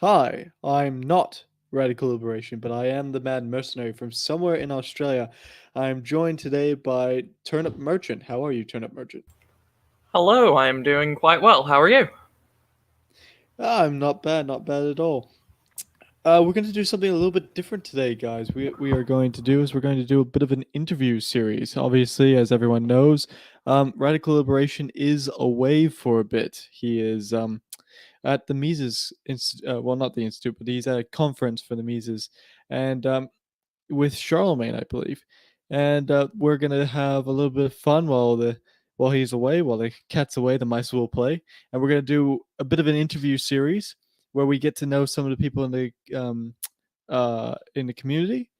Hi, I'm not Radical Liberation, but I am the Mad Mercenary from somewhere in Australia. I'm joined today by Turnip Merchant. How are you, Turnip Merchant? Hello, I'm doing quite well. How are you? I'm not bad at all. We're going to do something a little bit different today, guys. We are going to do is we're going to do a bit of an interview series. Obviously, as everyone knows, Radical Liberation is away for a bit. He is at the Mises well, not the Institute, but he's at a conference for the Mises, and with Charlemagne, I believe. And we're gonna have a little bit of fun while he's away, while the cat's away, the mice will play, and we're gonna do a bit of an interview series where we get to know some of the people in the community,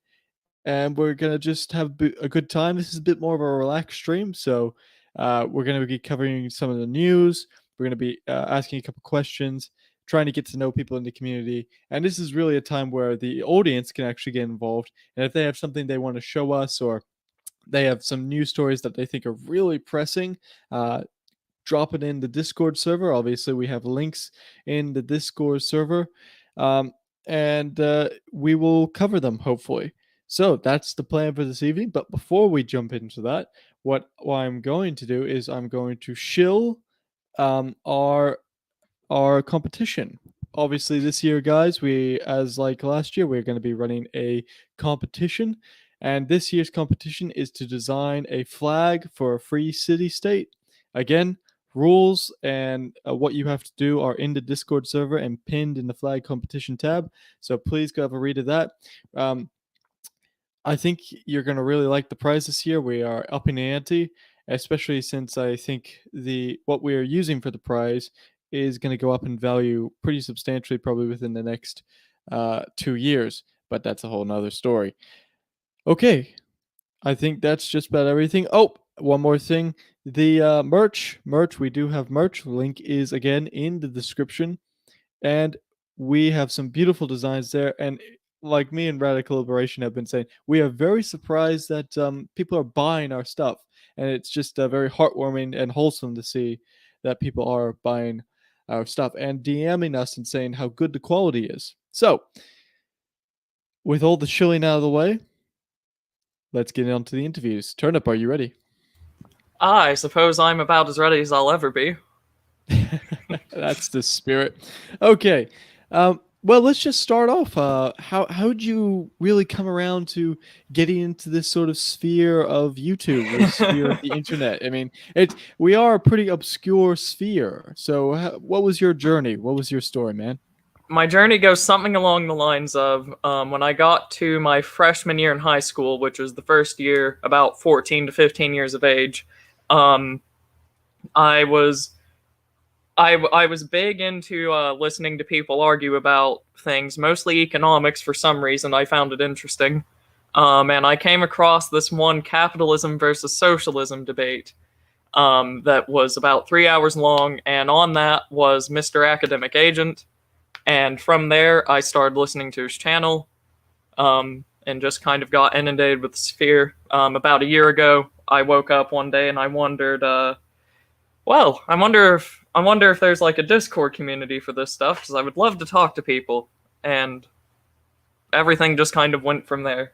and we're gonna just have a good time. This is a bit more of a relaxed stream, so we're gonna be covering some of the news. We're gonna be asking a couple questions, trying to get to know people in the community, and this is really a time where the audience can actually get involved. And if they have something they want to show us, or they have some news stories that they think are really pressing, uh, drop it in the Discord server. Obviously, we have links in the Discord server, um, and we will cover them hopefully. So that's the plan for this evening. But before we jump into that, what I'm going to do is I'm going to shill um, our our competition. Obviously, this year, guys, we as like last year, we're going to be running a competition, and this year's competition is to design a flag for a free city state. Again, rules and what you have to do are in the Discord server and pinned in the flag competition tab. So please go have a read of that. Um, I think you're going to really like the prize this year. We are upping the ante, especially since I think the what we are using for the prize is going to go up in value pretty substantially, probably within the next 2 years. But that's a whole nother story. Okay, I think that's just about everything. Oh, one more thing: the merch. We do have merch. Link is again in the description, and we have some beautiful designs there. And like me and Radical Liberation have been saying, we are very surprised that people are buying our stuff, and it's just very heartwarming and wholesome to see that people are buying our stuff and DMing us and saying how good the quality is. So, with all the shilling out of the way, let's get on to the interviews. Turnip, are you ready? I suppose I'm about as ready as I'll ever be. That's the spirit. Okay. Well, let's just start off. How'd you really come around to getting into this sort of sphere of YouTube, this sphere of the internet? I mean, we are a pretty obscure sphere. So, what was your journey? What was your story, man? My journey goes something along the lines of when I got to my freshman year in high school, which was the first year, about 14 to 15 years of age. Um, I was I was big into listening to people argue about things, mostly economics. For some reason, I found it interesting, and I came across this one capitalism versus socialism debate that was about 3 hours long, and on that was Mr. Academic Agent. And from there, I started listening to his channel and just kind of got inundated with the sphere. About a year ago, I woke up one day and I wondered, well, I wonder if there's like a Discord community for this stuff because I would love to talk to people, and everything just kind of went from there.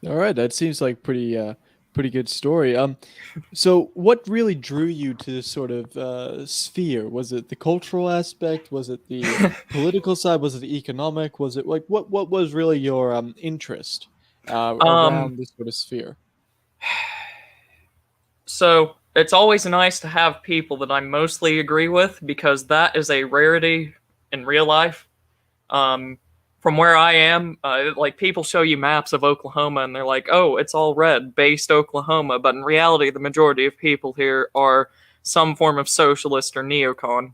All right, that seems like pretty good story. So what really drew you to this sort of sphere? Was it the cultural aspect? Was it the political side? Was it the economic? Was it like what was really your interest um, around this sort of sphere? so it's always nice to have people that I mostly agree with because that is a rarity in real life. Um, from where I am, like people show you maps of Oklahoma and they're like, "Oh, it's all red, based Oklahoma," but in reality, the majority of people here are some form of socialist or neocon.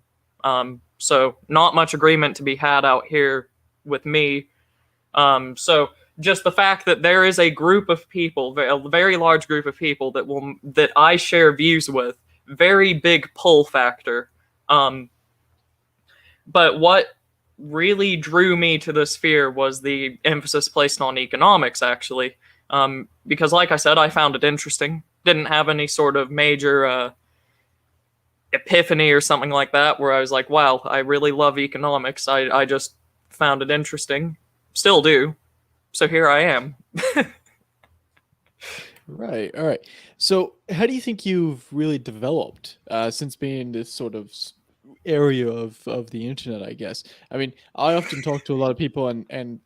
So not much agreement to be had out here with me. So just the fact that there is a group of people, a very large group of people that I share views with, very big pull factor. Um, but what really drew me to the sphere was the emphasis placed on economics, actually. Because, like I said, I found it interesting. Didn't have any sort of major epiphany or something like that, where I was like, wow, I really love economics. I just found it interesting. Still do. So here I am. Right. All right. So, how do you think you've really developed since being in this sort of area of the internet? I guess. I mean, I often talk to a lot of people, and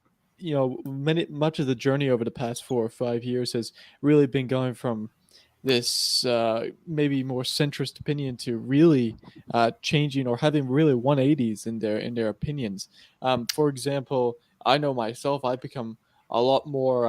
much of the journey over the past 4 or 5 years has really been going from this maybe more centrist opinion to really changing or having really 180s in their opinions. For example, I know myself, I've become a lot more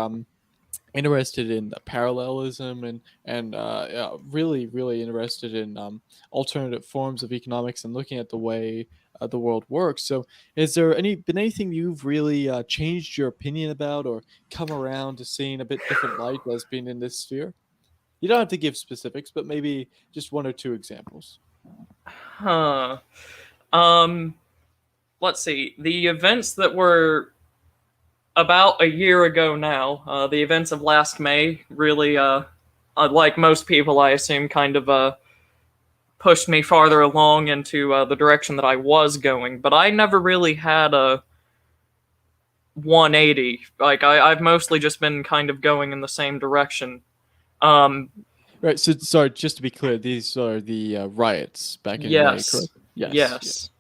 interested in the parallelism and yeah, really interested in alternative forms of economics and looking at the way the world works. So, is there been anything you've really changed your opinion about or come around to seeing a bit different light as being in this sphere? You don't have to give specifics, but maybe just one or two examples. Huh. Um, let's see. The events that were about a year ago now, the events of last May, really, like most people, I assume, kind of pushed me farther along into the direction that I was going. But I never really had a 180. Like, I've mostly just been kind of going in the same direction. Um, Right. So, sorry, just to be clear, these are the riots back in May, yes. correct? Yes. Yeah. Yes.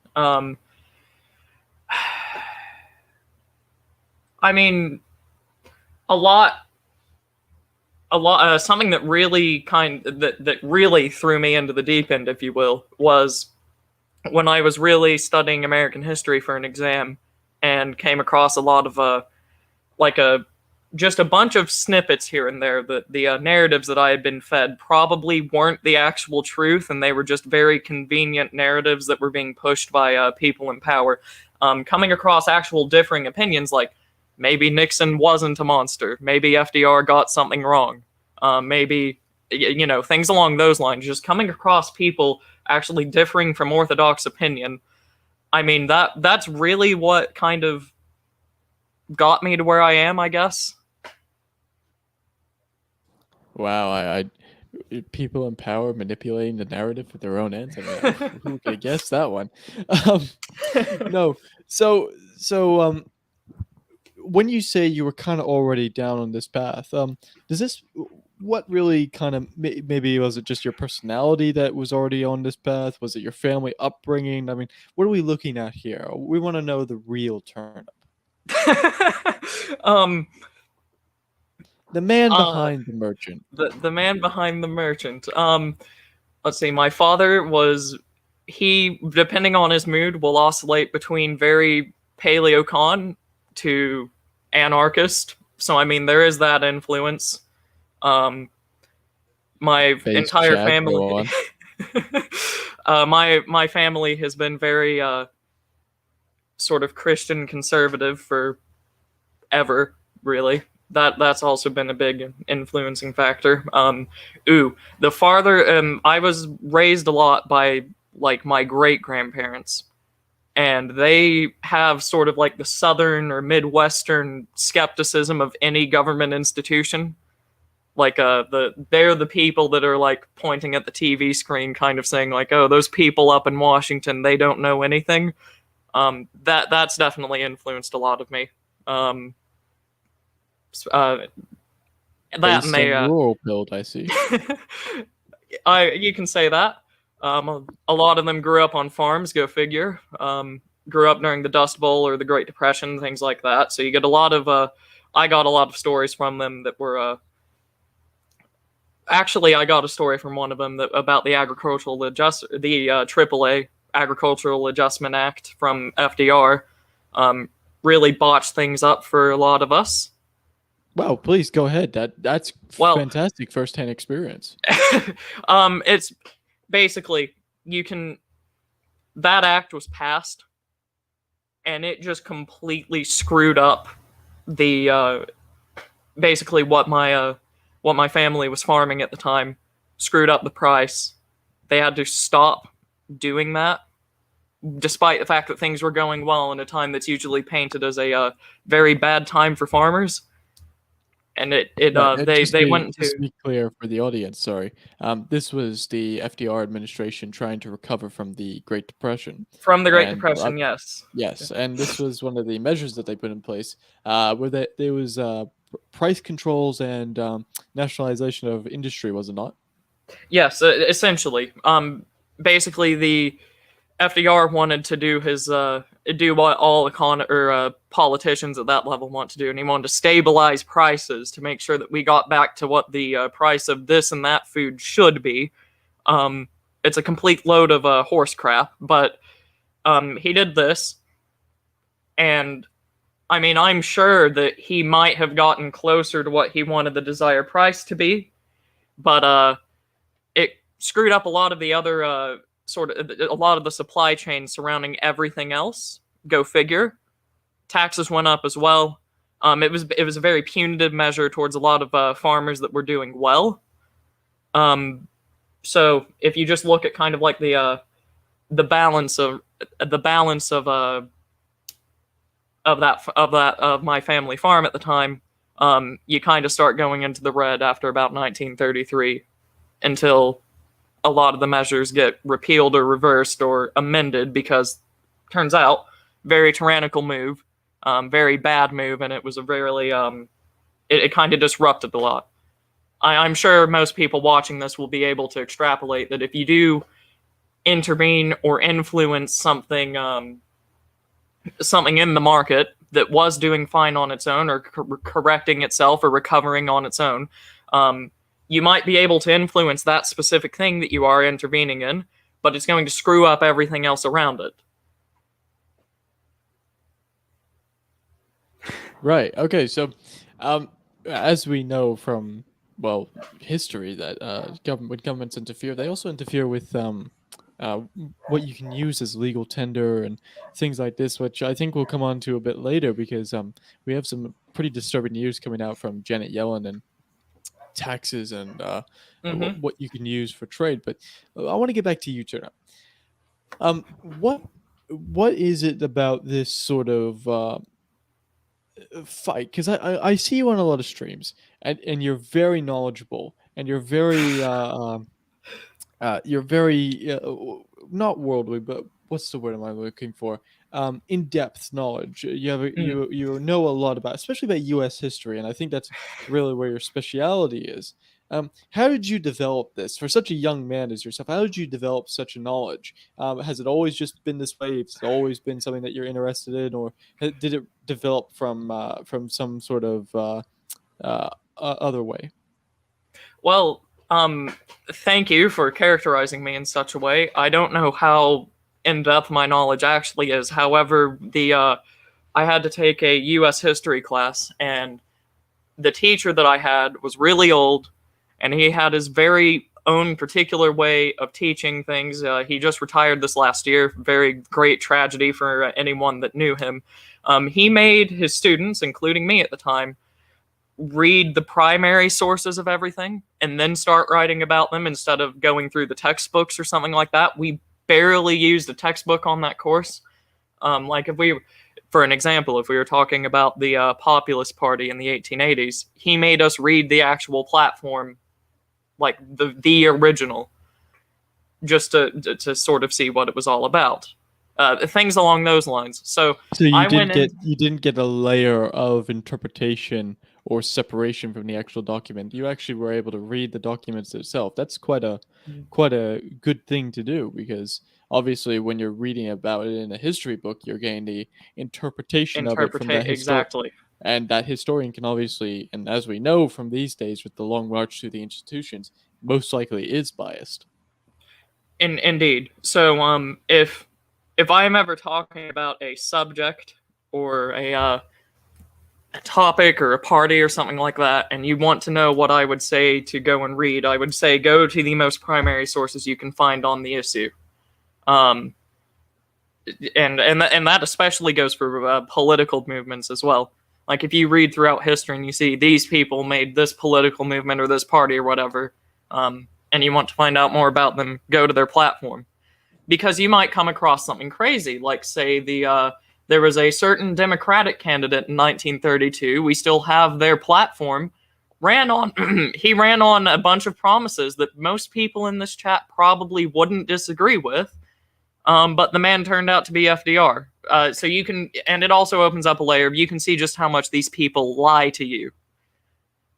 I mean, a lot something that really that really threw me into the deep end, if you will, was when I was really studying American history for an exam and came across a lot of like a just a bunch of snippets here and there. The narratives that I had been fed probably weren't the actual truth, and they were just very convenient narratives that were being pushed by people in power. Coming across actual differing opinions, like maybe Nixon wasn't a monster, maybe FDR got something wrong, maybe things along those lines. Just coming across people actually differing from orthodox opinion. I mean, that's really what kind of got me to where I am, I guess. Wow. People in power manipulating the narrative for their own ends. I mean, who could have guessed that one? Um, no. So, when you say you were kind of already down on this path, does this what really kind of maybe was it just your personality that was already on this path? Was it your family upbringing? I mean, what are we looking at here? We want to know the real turnip, um, the man uh, behind the merchant. the man behind the merchant. Let's see. My father was he, depending on his mood, will oscillate between very paleocon to anarchist. So I mean, there is that influence. Um, my Face entire Chad, family, go on. my family has been very sort of Christian conservative for ever, really. That's also been a big influencing factor. The farther I was raised a lot by like my great grandparents, and they have sort of like the southern or midwestern skepticism of any government institution. Like they're the people that are like pointing at the TV screen, kind of saying like, "Oh, those people up in Washington, they don't know anything." That's definitely influenced a lot of me. Um, uh, that and Based they on rural build, I see. you can say that. A lot of them grew up on farms. Go figure. Grew up during the Dust Bowl or the Great Depression, things like that. So you get a lot of. I got a lot of stories from them that were. Actually, I got a story from one of them about the AAA Agricultural Adjustment Act from FDR. Really botched things up for a lot of us. Wow, please go ahead. That's Well, fantastic firsthand experience. it's basically you can. That act was passed, and it just completely screwed up the basically what my family was farming at the time. Screwed up the price. They had to stop doing that, despite the fact that things were going well in a time that's usually painted as a very bad time for farmers. and Right. they went Just to to be clear for the audience, sorry. This was the FDR administration trying to recover from the Great Depression, from the Great and Depression. Yes. yes, and this was one of the measures that they put in place, where there was price controls and nationalization of industry, was it not? Yes, essentially. Basically, the FDR wanted to do his do what all politicians at that level want to do, and he wanted to stabilize prices to make sure that we got back to what the price of this and that food should be. Um, it's a complete load of horse crap, but he did this, and I mean, I'm sure that he might have gotten closer to what he wanted the desired price to be, but it screwed up a lot of the other a lot of the supply chain surrounding everything else. Go figure. Taxes went up as well. It was a very punitive measure towards a lot of farmers that were doing well. So if you just look at kind of like the balance of my family farm at the time, you kind of start going into the red after about 1933, until a lot of the measures get repealed or reversed or amended, because turns out very tyrannical move, very bad move, and it was a really it kind of disrupted a lot. I'm sure most people watching this will be able to extrapolate that if you do intervene or influence something something in the market that was doing fine on its own, or correcting itself or recovering on its own, you might be able to influence that specific thing that you are intervening in, but it's going to screw up everything else around it. Right. Okay. So, as we know from, well, history, that when governments interfere, they also interfere with uh, what you can use as legal tender and things like this, which I think we'll come on to a bit later, because we have some pretty disturbing news coming out from Janet Yellen and taxes and Mm-hmm. what you can use for trade. But I want to get back to you, Turner. Um, what what is it about this sort of fight? Because I see you on a lot of streams, and you're very knowledgeable, and you're very not worldly, but what's the word am I looking for? In-depth knowledge. Mm. You know a lot about, especially about U.S. history, and I think that's really where your speciality is. How did you develop this for such a young man as yourself? How did you develop such a knowledge? Has it always just been this way? Has it always been something that you're interested in, or did it develop from some sort of other way? Well, thank you for characterizing me in such a way. I don't know how in depth my knowledge actually is. However, the I had to take a U.S. history class, and the teacher that I had was really old, and he had his very own particular way of teaching things. He just retired this last year. Very great tragedy for anyone that knew him. He made his students, including me at the time, read the primary sources of everything and then start writing about them instead of going through the textbooks or something like that. We barely used a textbook on that course. Like for an example, if we were talking about the Populist Party in the 1880s, he made us read the actual platform, like the original, just to sort of see what it was all about. Things along those lines. So So I went in. you didn't get a layer of interpretation or separation from the actual document. You actually were able to read the documents itself. That's quite a good thing to do, because obviously when you're reading about it in a history book, you're getting the interpretation of it from Interpretate that exactly. and that historian can obviously, and as we know from these days with the long march through the institutions, most likely is biased. Indeed. So if I am ever talking about a subject or a topic or a party or something like that, and you want to know what I would say to go and read, I would say go to the most primary sources you can find on the issue. Um, and that especially goes for political movements as well. Like if you read throughout history and you see these people made this political movement or this party or whatever, and you want to find out more about them, go to their platform, because you might come across something crazy, like say there was a certain Democratic candidate in 1932. We still have their platform, ran on he ran on a bunch of promises that most people in this chat probably wouldn't disagree with. But the man turned out to be FDR. So you can, and it also opens up a layer. You can see just how much these people lie to you.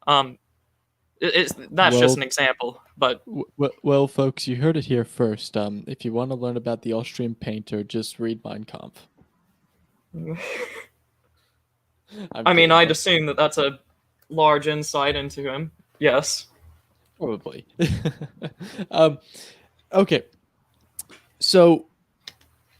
That's just an example, but well, folks, you heard it here first. If you want to learn about the Austrian painter, just read Mein Kampf. I mean, I'd assume that that's a large insight into him. Yes. Probably. Okay. So,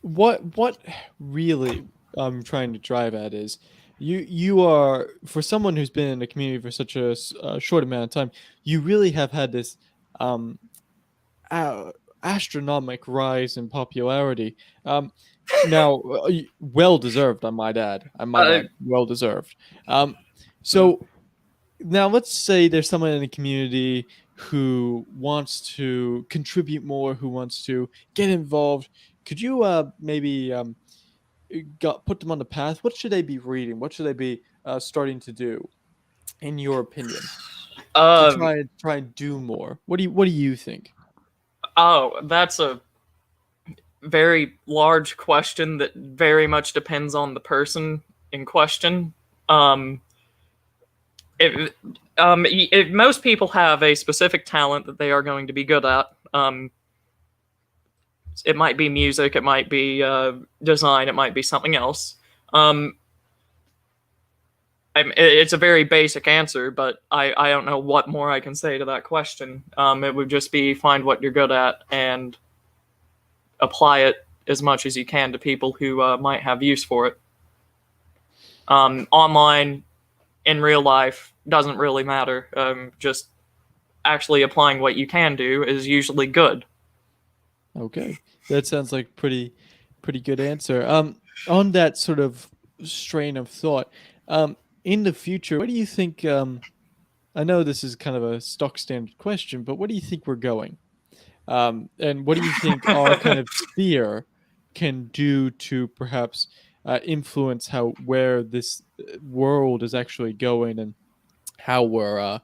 what really I'm trying to drive at is you are, for someone who's been in the community for such a short amount of time, you really have had this astronomic rise in popularity. Now, well deserved, I might add. Well deserved. So now let's say there's someone in the community who wants to contribute more, who wants to get involved. Could you maybe put them on the path? What should they be reading? What should they be starting to do, in your opinion, to try and do more? What do you think? Oh, that's a very large question that very much depends on the person in question. If most people have a specific talent that they are going to be good at, it might be music, it might be design, it might be something else. It's a very basic answer, but I don't know what more I can say to that question. It would just be find what you're good at and apply it as much as you can to people who might have use for it. Online, in real life, doesn't really matter. Just actually applying what you can do is usually good. Okay, that sounds like pretty good answer. On that sort of strain of thought, in the future, what do you think? I know this is kind of a stock standard question, but what do you think we're going? And what do you think our kind of sphere can do to perhaps influence where this world is actually going, and how we're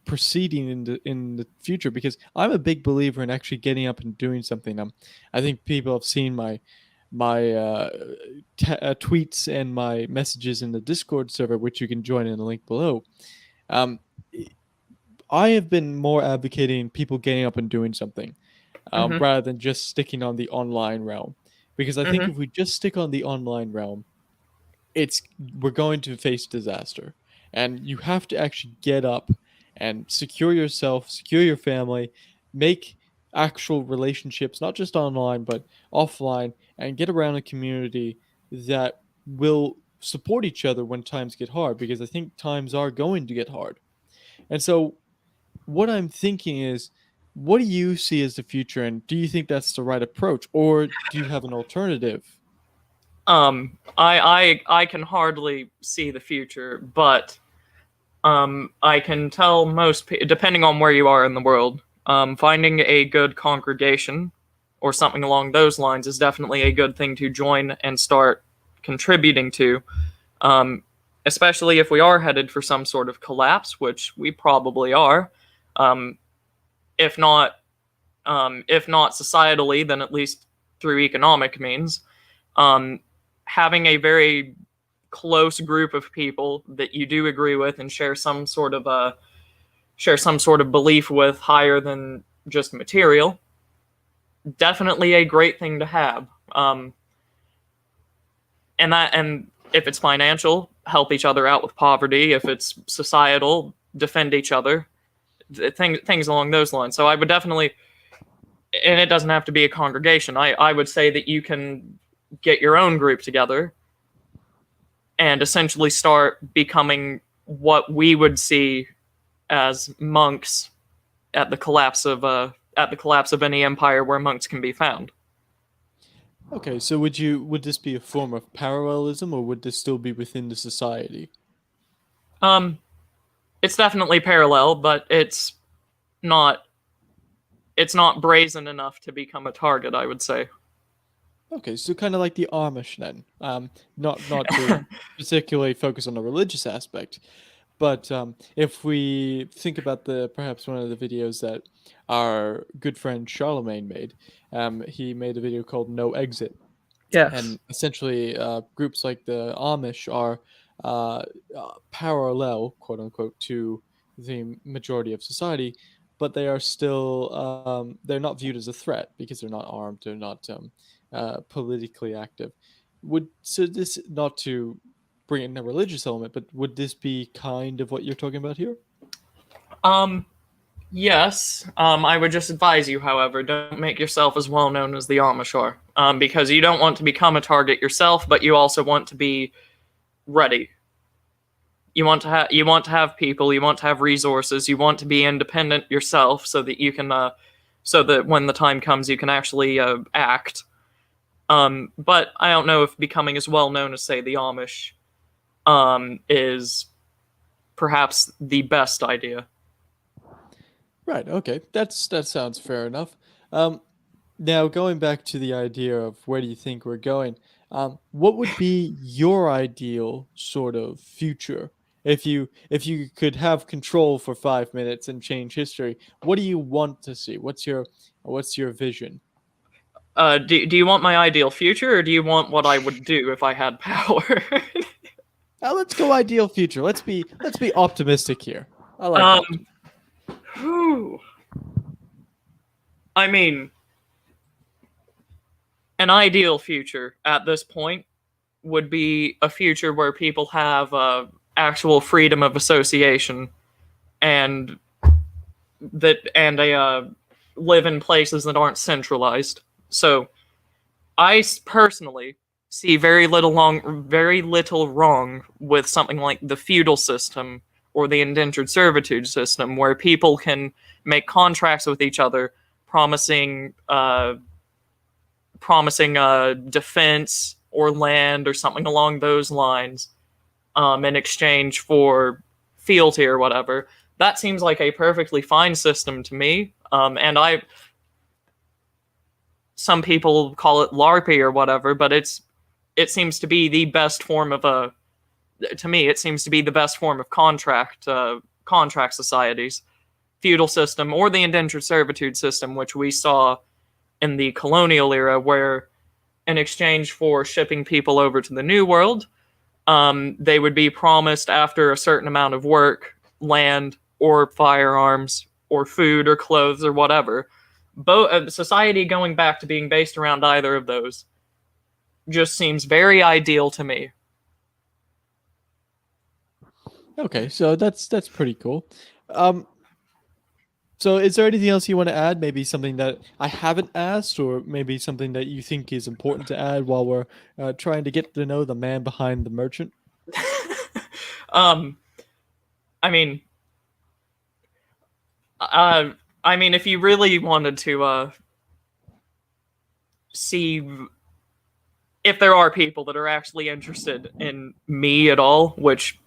proceeding in the future? Because I'm a big believer in actually getting up and doing something. I think people have seen my tweets and my messages in the Discord server, which you can join in the link below. I have been more advocating people getting up and doing something, rather than just sticking on the online realm. Because I think if we just stick on the online realm, we're going to face disaster. And you have to actually get up and secure yourself, secure your family, make actual relationships, not just online, but offline, and get around a community that will support each other when times get hard, because I think times are going to get hard. And so what I'm thinking is, what do you see as the future, and do you think that's the right approach, or do you have an alternative? I can hardly see the future, but I can tell most depending on where you are in the world, finding a good congregation or something along those lines is definitely a good thing to join and start contributing to. Especially if we are headed for some sort of collapse, which we probably are. If not societally, then at least through economic means. Having a very close group of people that you do agree with and share some sort of belief with higher than just material, definitely a great thing to have. And if it's financial, help each other out with poverty. If it's societal, defend each other. Things along those lines. So I would definitely, and it doesn't have to be a congregation. I would say that you can get your own group together and essentially start becoming what we would see as monks at the collapse of any empire where monks can be found. Okay, so would this be a form of parallelism, or would this still be within the society? It's definitely parallel, but it's not brazen enough to become a target, I would say. Okay, so kind of like the Amish then. Not to particularly focus on the religious aspect, but if we think about the perhaps one of the videos that our good friend Charlemagne made, he made a video called "No Exit," Yes. and essentially groups like the Amish are uh, parallel, quote unquote, to the majority of society, but they are still they're not viewed as a threat because they're not armed, they're not politically active. Would so this not to bring in a religious element, but would this be kind of what you're talking about here? Um, yes. I would just advise you, however, don't make yourself as well known as the Amish are, because you don't want to become a target yourself, but you also want to be ready. You want to have people, you want to have resources, you want to be independent yourself, so that you can, so that when the time comes, you can actually act. But I don't know if becoming as well known as, say, the Amish, is perhaps the best idea. Right. Okay. That sounds fair enough. Um, Now, going back to the idea of where do you think we're going, what would be your ideal sort of future if you could have control for 5 minutes and change history? What do you want to see? What's your vision? Do you want my ideal future, or do you want what I would do if I had power? Now, let's go ideal future. Let's be optimistic here. I like um, optimism. whew. I mean, an ideal future at this point would be a future where people have actual freedom of association, and they live in places that aren't centralized. So personally see very little wrong with something like the feudal system or the indentured servitude system, where people can make contracts with each other, promising defense or land or something along those lines, in exchange for fealty or whatever. That seems like a perfectly fine system to me. And some people call it LARPy or whatever, but it seems to be the best form of a to me it seems to be the best form of contract societies, feudal system or the indentured servitude system, which we saw in the colonial era, where in exchange for shipping people over to the New World, they would be promised, after a certain amount of work, land or firearms or food or clothes or whatever. Society going back to being based around either of those just seems very ideal to me. Okay, so that's pretty cool. Um, So, is there anything else you want to add? Maybe something that I haven't asked, or maybe something that you think is important to add while we're trying to get to know the man behind the merchant? um, I mean, uh, if you really wanted to see if there are people that are actually interested in me at all, which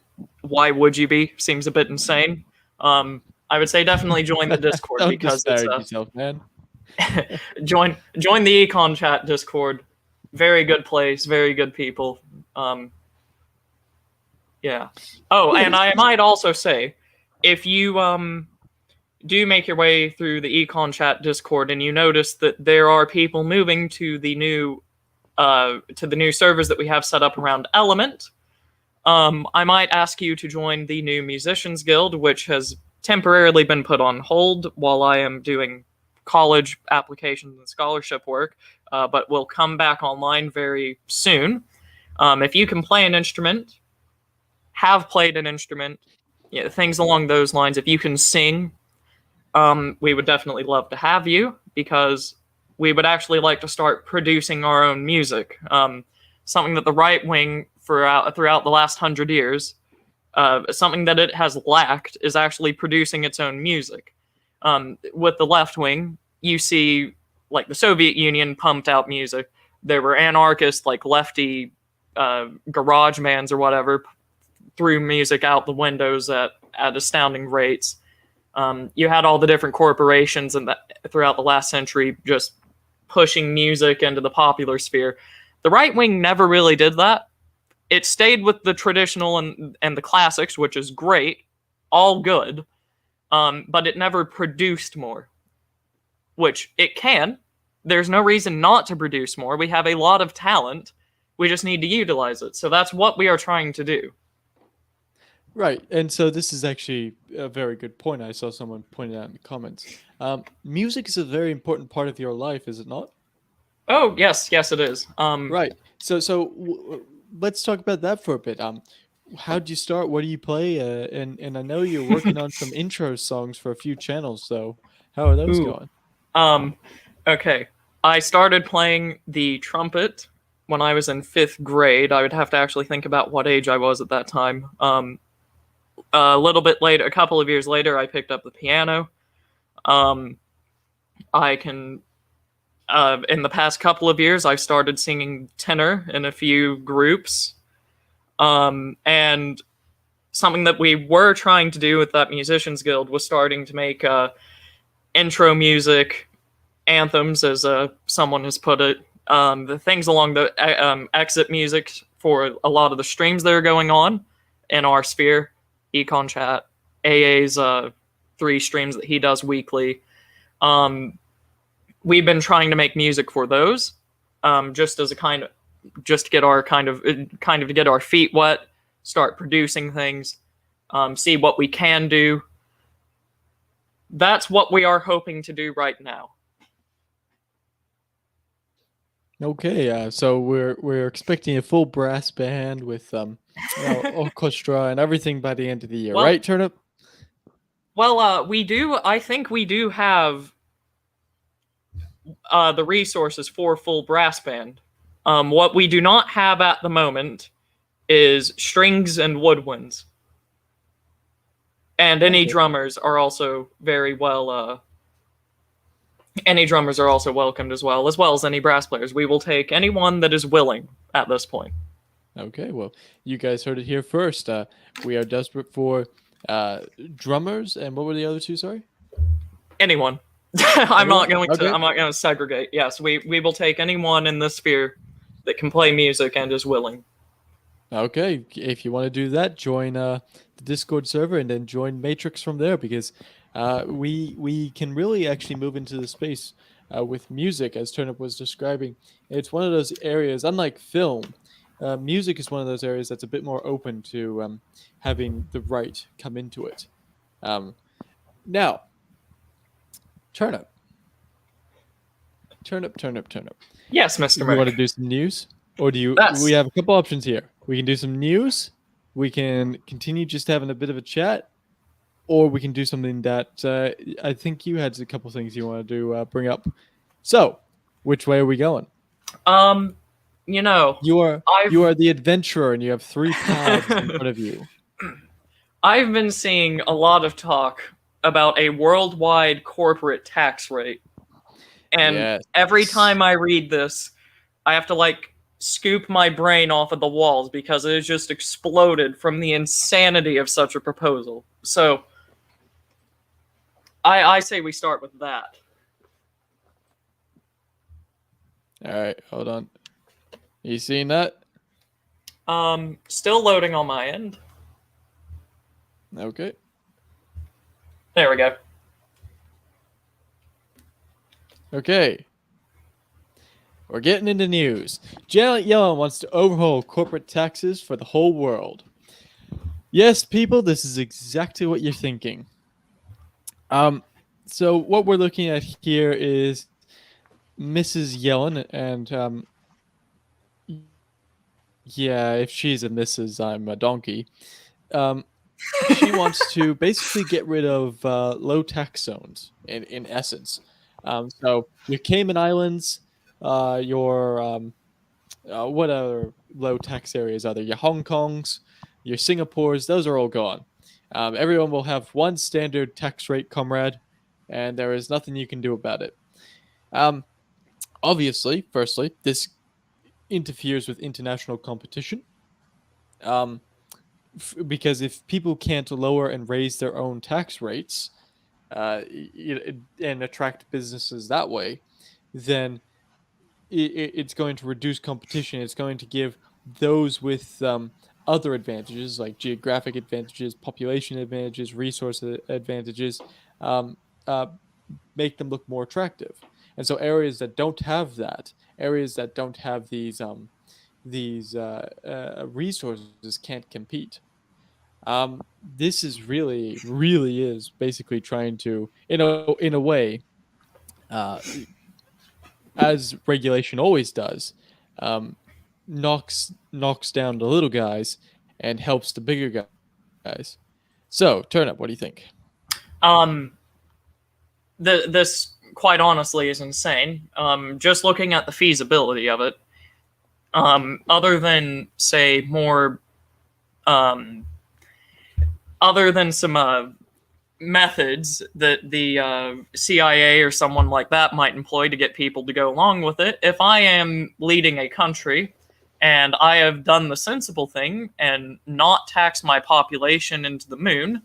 why would you be? Seems a bit insane. I would say definitely join the Discord, Don't because it's disparage yourself, man. join the Econ chat Discord. Very good place, very good people. Yeah. Oh, Okay. and I might also say, if you do make your way through the Econ chat Discord and you notice that there are people moving to the new servers that we have set up around Element, I might ask you to join the new Musicians Guild, which has temporarily been put on hold while I am doing college applications and scholarship work, but will come back online very soon. If you can play an instrument, have played an instrument, yeah, things along those lines, if you can sing, we would definitely love to have you, because we would actually like to start producing our own music. Something that the right wing throughout the last 100 years, something that it has lacked, is actually producing its own music. With the left wing, you see, like, the Soviet Union pumped out music. There were anarchists, like lefty garage bands or whatever, threw music out the windows at astounding rates. You had all the different corporations throughout the last century just pushing music into the popular sphere. The right wing never really did that. It stayed with the traditional and the classics, which is great, all good, but it never produced more, which it can. There's no reason not to produce more. We have a lot of talent. We just need to utilize it. So that's what we are trying to do. Right, and so this is actually a very good point. I saw someone pointing out in the comments. Music is a very important part of your life, is it not? Oh, yes, yes, it is. Right. So let's talk about that for a bit. How'd you start? What do you play? And I know you're working on some intro songs for a few channels. So how are those Ooh. going? Um, okay. I started playing the trumpet when I was in 5th grade. I would have to actually think about what age I was at that time. A little bit later, a couple of years later, I picked up the piano. Um, I can, in the past couple of years, I've started singing tenor in a few groups. And something that we were trying to do with that Musicians Guild was starting to make intro music, anthems, as someone has put it, the things along the exit music for a lot of the streams that are going on in our sphere, Econ chat, AA's 3 streams that he does weekly. We've been trying to make music for those, just as a kind of, just to get our kind of to get our feet wet, start producing things, see what we can do. That's what we are hoping to do right now. Okay, so we're expecting a full brass band with orchestra and everything by the end of the year, Well, right, Turnip? Well, we do. I think we do have the resources for full brass band. What we do not have at the moment is strings and woodwinds, and any drummers are also very well. Any drummers are also welcomed as well as any brass players. We will take anyone that is willing at this point. Okay, well, you guys heard it here first. We are desperate for drummers, and what were the other two? Sorry. Anyone. I'm not going Okay. to. I'm not going to segregate. Yes, we will take anyone in this sphere that can play music and is willing. Okay, if you want to do that, join the Discord server and then join Matrix from there, because we can really actually move into the space with music, as Turnip was describing. It's one of those areas, unlike film, music is one of those areas that's a bit more open to having the right come into it. Now, Turnip. Yes, Mr. You Merc. want to do some news? Or do you? Yes. We have a couple options here. We can do some news. We can continue just having a bit of a chat, or we can do something that I think you had a couple things you want to bring up. So, which way are we going? You know, You are the adventurer, and you have 3 paths in front of you. I've been seeing a lot of talk about a worldwide corporate tax rate, and Yes. every time I read this, I have to scoop my brain off of the walls because it has just exploded from the insanity of such a proposal. So I say we start with that. All right, hold on. You seeing that? Still loading on my end. Okay. There we go. Okay. We're getting into news. Janet Yellen wants to overhaul corporate taxes for the whole world. Yes, people, this is exactly what you're thinking. So what we're looking at here is Mrs. Yellen, and yeah, if she's a Mrs., I'm a donkey. She wants to basically get rid of low tax zones, in essence. So your Cayman Islands, your what other low tax areas are there? Your Hong Kongs, your Singapores, those are all gone. Everyone will have one standard tax rate, comrade, and there is nothing you can do about it. Obviously, firstly, this interferes with international competition. Because if people can't lower and raise their own tax rates and attract businesses that way, then it's going to reduce competition. It's going to give those with other advantages like geographic advantages, population advantages, resource advantages, um, uh, make them look more attractive. And so areas that don't have that, areas that don't have these resources can't compete. This is really is basically trying to, in a way, uh, as regulation always does, um, knocks down the little guys and helps the bigger guys. So, Turnip, what do you think? Um, this quite honestly is insane. Just looking at the feasibility of it, other than say more, um, other than some methods that the CIA or someone like that might employ to get people to go along with it, if I am leading a country and I have done the sensible thing and not tax my population into the moon,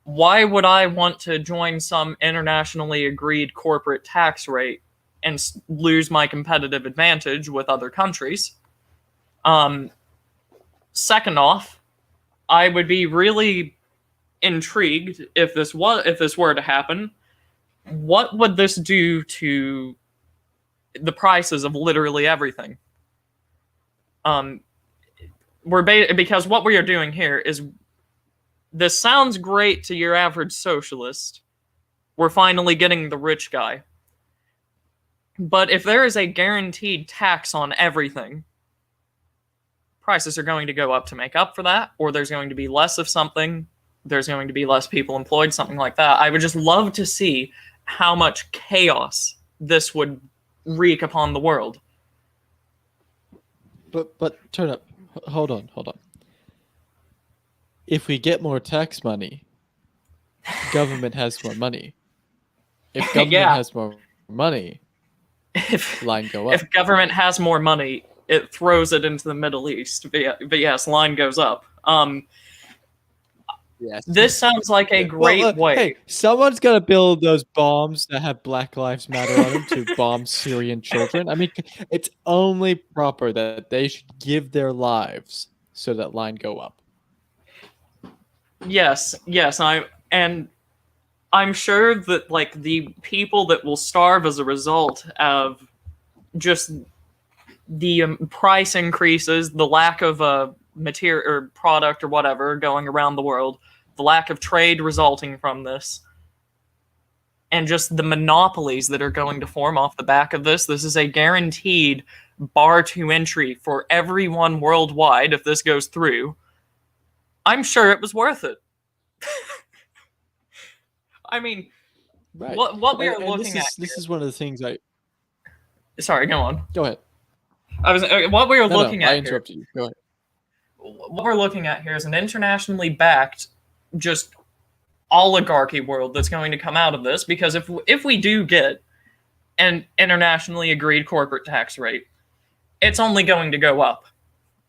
why would I want to join some internationally agreed corporate tax rate and lose my competitive advantage with other countries? Second off, I would be really intrigued if this were to happen. What would this do to the prices of literally everything? Because what we are doing here is, this sounds great to your average socialist. We're finally getting the rich guy. But if there is a guaranteed tax on everything, prices are going to go up to make up for that, or there's going to be less of something, there's going to be less people employed, something like that. I would just love to see how much chaos this would wreak upon the world. But Turnip, hold on. If we get more tax money, government has more money. If government Yeah. has more money, line go up. If government has more money, it throws it into the Middle East. But yes, line goes up. Yes. This sounds like a great way. Hey, someone's got to build those bombs that have Black Lives Matter on them to bomb Syrian children. I mean, it's only proper that they should give their lives so that line go up. Yes, I'm sure that like the people that will starve as a result of just the price increases, the lack of material or product or whatever going around the world, the lack of trade resulting from this, and just the monopolies that are going to form off the back of this. This is a guaranteed bar to entry for everyone worldwide if this goes through. I'm sure it was worth it. I mean, right. What we are looking at. This is one of the things I. Sorry, go on. Go ahead. What we are looking at. I interrupted you. Go ahead. What we're looking at here is an internationally backed, just oligarchy world that's going to come out of this. Because if we do get an internationally agreed corporate tax rate, it's only going to go up.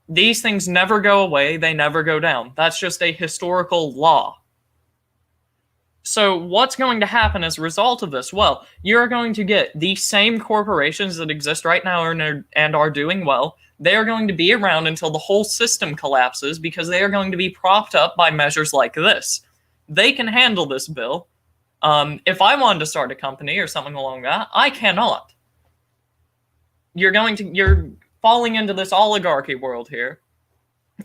These things never go away, they never go down. That's just a historical law. So what's going to happen as a result of this? Well, you're going to get the same corporations that exist right now and are doing well. They are going to be around until the whole system collapses because they are going to be propped up by measures like this. They can handle this bill. If I wanted to start a company or something along that, I cannot. You're falling into this oligarchy world here,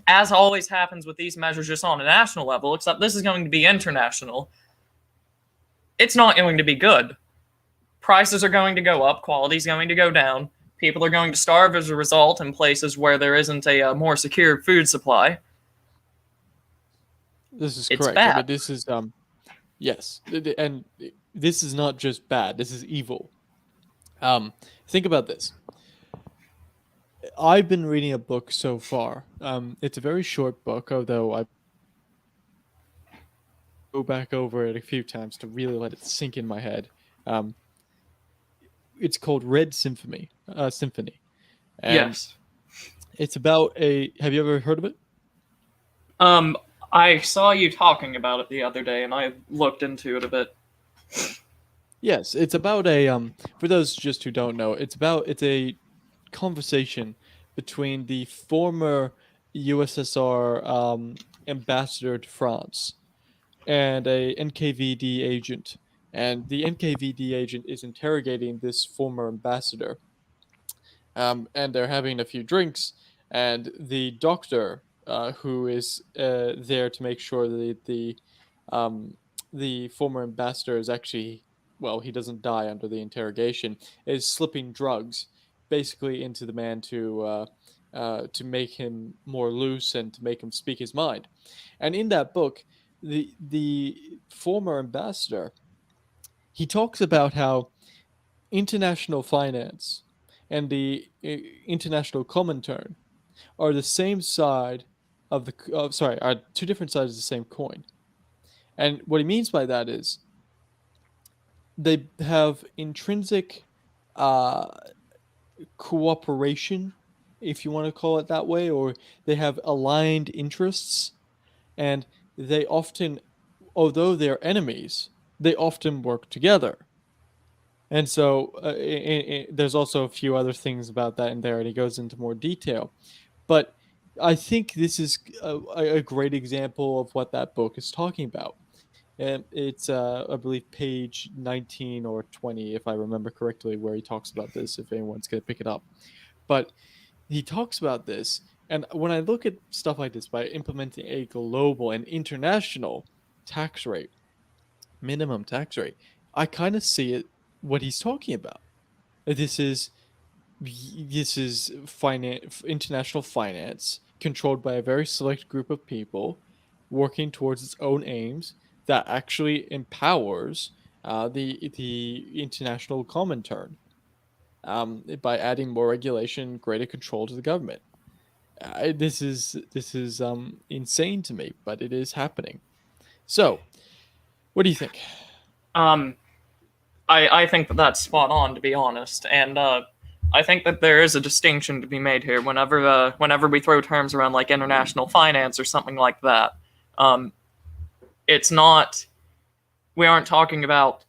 as always happens with these measures just on a national level, except this is going to be international. It's not going to be good. Prices are going to go up, quality is going to go down, people are going to starve as a result in places where there isn't a more secure food supply. This is It's correct. bad. I mean, this is yes, and this is not just bad. This is evil. Think about this. I've been reading a book so far. It's a very short book, although I go back over it a few times to really let it sink in my head. It's called Red Symphony. Symphony. And Yes. It's about a. Have you ever heard of it? I saw you talking about it the other day, and I looked into it a bit. Yes, it's about a for those just who don't know, it's a conversation between the former USSR ambassador to France and a NKVD agent. And the NKVD agent is interrogating this former ambassador, and they're having a few drinks, and the doctor, who is there to make sure that um, the former ambassador is actually, well, he doesn't die under the interrogation, is slipping drugs basically into the man to make him more loose and to make him speak his mind. And in that book, the former ambassador, he talks about how international finance and the international Comintern are the same side of the sorry, are two different sides of the same coin. And what he means by that is they have intrinsic uh, cooperation, if you want to call it that way, or they have aligned interests, and they often, although they're enemies, they often work together. And so there's also a few other things about that in there, and he goes into more detail. But I think this is a great example of what that book is talking about. And it's, I believe, page 19 or 20, if I remember correctly, where he talks about this, if anyone's going to pick it up. But he talks about this. And when I look at stuff like this, by implementing a global and international tax rate, minimum tax rate, I kind of see it what he's talking about. This is finance, international finance controlled by a very select group of people working towards its own aims that actually empowers the international Comintern by adding more regulation, greater control to the government. This is insane to me, but it is happening. So, what do you think? Um, I think that that's spot on, to be honest, and I think that there is a distinction to be made here. Whenever we throw terms around like international finance or something like that, um, it's not. We aren't talking about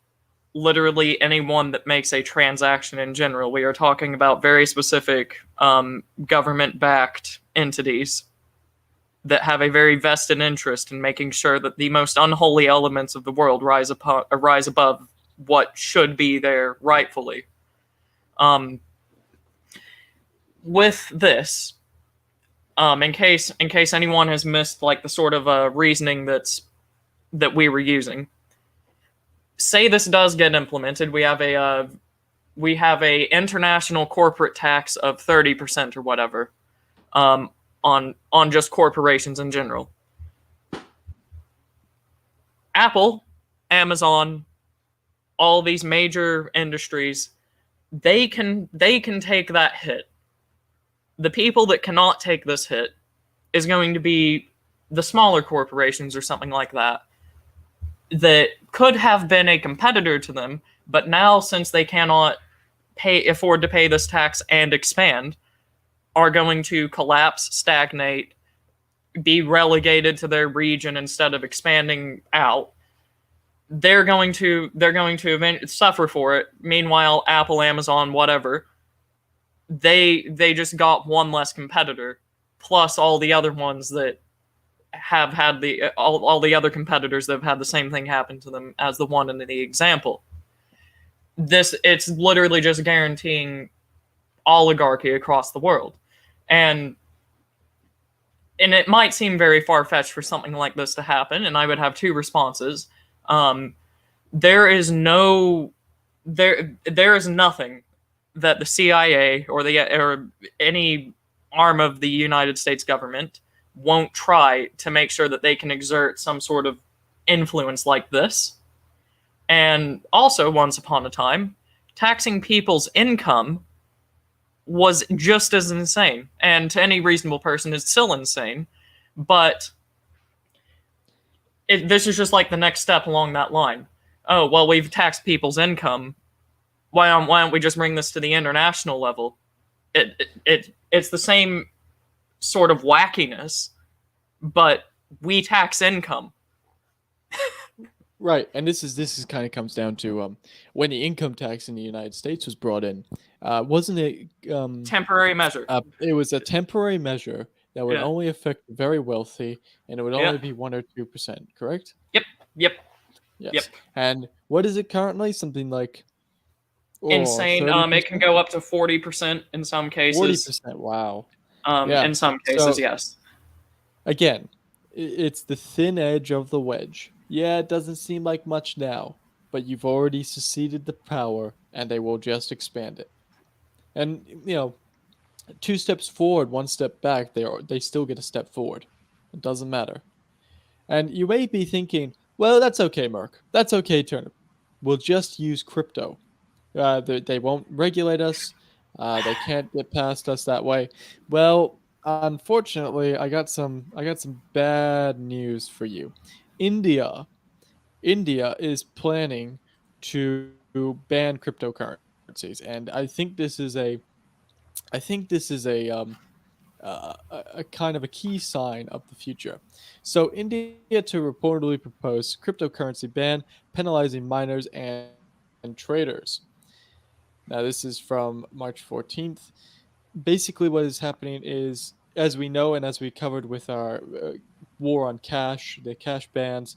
literally anyone that makes a transaction in general. We are talking about very specific government-backed entities that have a very vested interest in making sure that the most unholy elements of the world rise above what should be there rightfully. Um, with this, in case anyone has missed like the sort of reasoning that we were using, say this does get implemented, we have a international corporate tax of 30% or whatever, on just corporations in general. Apple, Amazon, all these major industries, they can take that hit. The people that cannot take this hit is going to be the smaller corporations or something like that could have been a competitor to them, but now since they cannot afford to pay this tax and expand, are going to collapse, stagnate, be relegated to their region instead of expanding out. They're going to suffer for it. Meanwhile, Apple, Amazon, whatever, they just got one less competitor, plus all the other ones that have had all the other competitors that have had the same thing happen to them as the one in the example. It's literally just guaranteeing oligarchy across the world. And it might seem very far-fetched for something like this to happen, and I would have two responses. There is nothing that the CIA or any arm of the United States government won't try to make sure that they can exert some sort of influence like this. And also, once upon a time, taxing people's income was just as insane. And to any reasonable person, it's still insane. But this is just like the next step along that line. Oh, well, we've taxed people's income. Why don't we just bring this to the international level? It's the same sort of wackiness, but we tax income. Right, and this is kind of comes down to when the income tax in the United States was brought in, wasn't it Temporary measure. it was a temporary measure that would Yeah. only affect the very wealthy, and it would Yeah. only be 1 or 2%, correct? Yep. Yep. Yep. Yes. And what is it currently? Something like Insane. It can 30%, go up to 40% in some cases. 40%. Wow. Yeah. In some cases, So yes. again, it's the thin edge of the wedge. Yeah, it doesn't seem like much now, but you've already seceded the power, and they will just expand it. And two steps forward, one step back. They still get a step forward. It doesn't matter. And you may be thinking, well, that's okay, Merc. That's okay, Turnip. We'll just use crypto. They won't regulate us. They can't get past us that way. Well, unfortunately, I got some bad news for you. India, India is planning to ban cryptocurrencies, and I think this is a kind of a key sign of the future. So India to reportedly propose cryptocurrency ban penalizing miners and traders. Now this is from March 14th. Basically what is happening is, as we know and as we covered with our war on cash, the cash bans,